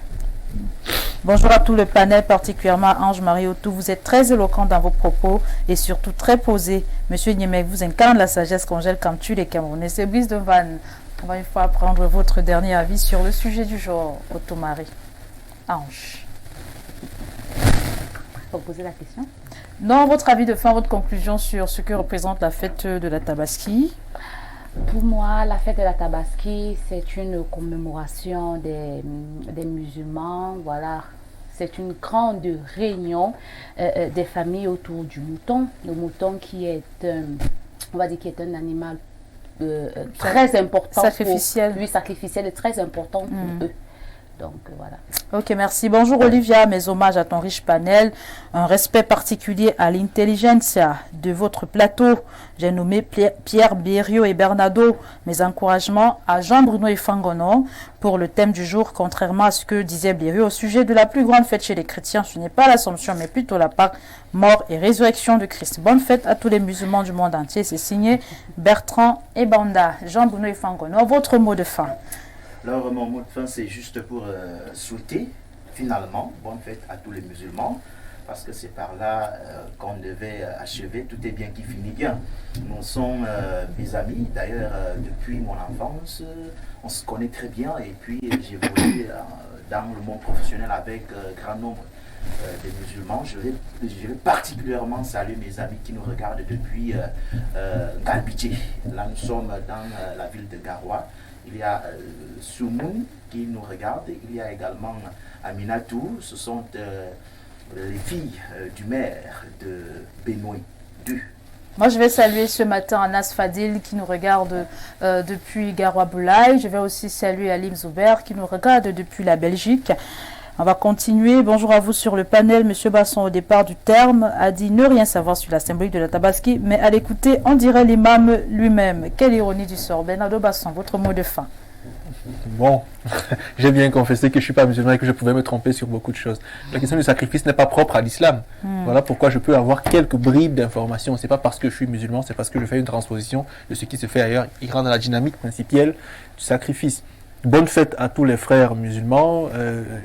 Bonjour à tout le panel, particulièrement Ange-Marie Otou. Vous êtes très éloquent dans vos propos et surtout très posé. Monsieur Niemé, vous incarne la sagesse qu'on gèle comme tue les Camerounais. C'est Brice de Vannes. On va une fois prendre votre dernier avis sur le sujet du jour, Otou-Marie. Ange. Pour poser la question. Non, votre avis de fin, votre conclusion sur ce que représente la fête de la Tabaski. Pour moi, la fête de la Tabaski, c'est une commémoration des musulmans. Voilà, c'est une grande réunion des familles autour du mouton. Le mouton qui est on va dire, qui est un animal très important. Sacrificiel. Oui, sacrificiel et très important pour eux. Donc voilà. Ok, merci. Bonjour Olivia, mes hommages à ton riche panel. Un respect particulier à l'intelligentsia de votre plateau. J'ai nommé Pierre Berriot et Bernardo. Mes encouragements à Jean-Bruno Efangono pour le thème du jour. Contrairement à ce que disait Berriot au sujet de la plus grande fête chez les chrétiens, ce n'est pas l'Assomption, mais plutôt la Pâque, mort et résurrection de Christ. Bonne fête à tous les musulmans du monde entier. C'est signé Bertrand et Banda. Jean-Bruno Efangono, votre mot de fin. Alors, mon mot de fin, c'est juste pour souhaiter, finalement, bonne fête à tous les musulmans, parce que c'est par là qu'on devait achever. Tout est bien qui finit bien. Nous sommes mes amis, d'ailleurs, depuis mon enfance, on se connaît très bien, et puis j'ai évolué dans le monde professionnel avec grand nombre des musulmans. Je vais particulièrement saluer mes amis qui nous regardent depuis Galbidje. Là, nous sommes dans la ville de Garoua. Il y a Soumoun qui nous regarde, il y a également Aminatou, ce sont les filles du maire de Benoît II. Moi, je vais saluer ce matin Anas Fadil qui nous regarde depuis Garoua Boulaye. Je vais aussi saluer Alim Zouber qui nous regarde depuis la Belgique. On va continuer. Bonjour à vous sur le panel. Monsieur Basson, au départ du terme, a dit ne rien savoir sur la symbolique de la Tabaski, mais à l'écouter, on dirait l'imam lui-même. Quelle ironie du sort. Bernardo Basson, votre mot de fin. Bon, j'ai bien confessé que je ne suis pas musulman et que je pouvais me tromper sur beaucoup de choses. La question du sacrifice n'est pas propre à l'islam. Voilà pourquoi je peux avoir quelques bribes d'informations. Ce n'est pas parce que je suis musulman, c'est parce que je fais une transposition de ce qui se fait ailleurs. Il rentre dans la dynamique principielle du sacrifice. Bonne fête à tous les frères musulmans.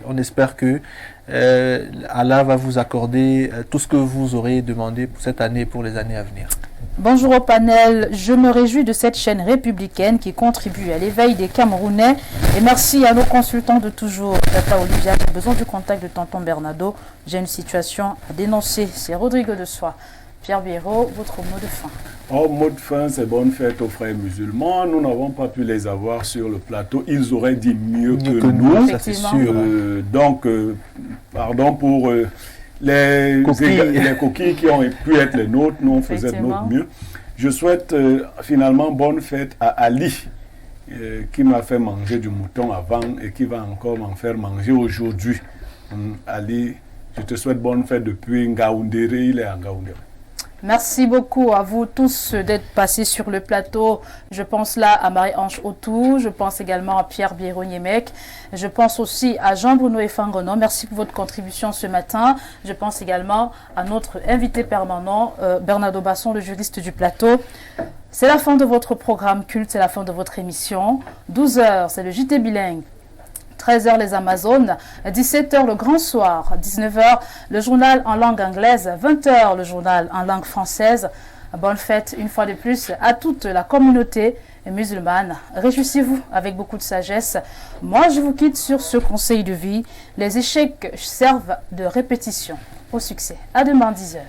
On espère que Allah va vous accorder tout ce que vous aurez demandé pour cette année et pour les années à venir. Bonjour au panel, je me réjouis de cette chaîne républicaine qui contribue à l'éveil des Camerounais et merci à nos consultants de toujours. Tata Olivia, j'ai besoin du contact de tonton Bernardo, j'ai une situation à dénoncer, c'est Rodrigo de Soie. Pierre Biérot, votre mot de fin. Oh, mot de fin, c'est bonne fête aux frères musulmans. Nous n'avons pas pu les avoir sur le plateau. Ils auraient dit mieux que nous. Ça c'est sûr. Donc, pardon pour les coquilles qui ont pu être les nôtres. Nous, on faisait de notre mieux. Je souhaite finalement bonne fête à Ali, qui m'a fait manger du mouton avant et qui va encore m'en faire manger aujourd'hui. Ali, je te souhaite bonne fête depuis Ngaoundéré. Il est à Ngaoundéré. Merci beaucoup à vous tous d'être passés sur le plateau. Je pense là à Marie-Ange Autou, je pense également à Pierre Biérot-Niemek, je pense aussi à Jean-Bruno Efangono. Merci pour votre contribution ce matin. Je pense également à notre invité permanent, Bernardo Basson, le juriste du plateau. C'est la fin de votre programme culte, c'est la fin de votre émission. 12h, c'est le JT bilingue. 13h les Amazones, 17h le Grand Soir, 19h le journal en langue anglaise, 20h le journal en langue française. Bonne fête une fois de plus à toute la communauté musulmane. Réjouissez-vous avec beaucoup de sagesse. Moi je vous quitte sur ce conseil de vie. Les échecs servent de répétition. Au succès. À demain 10h.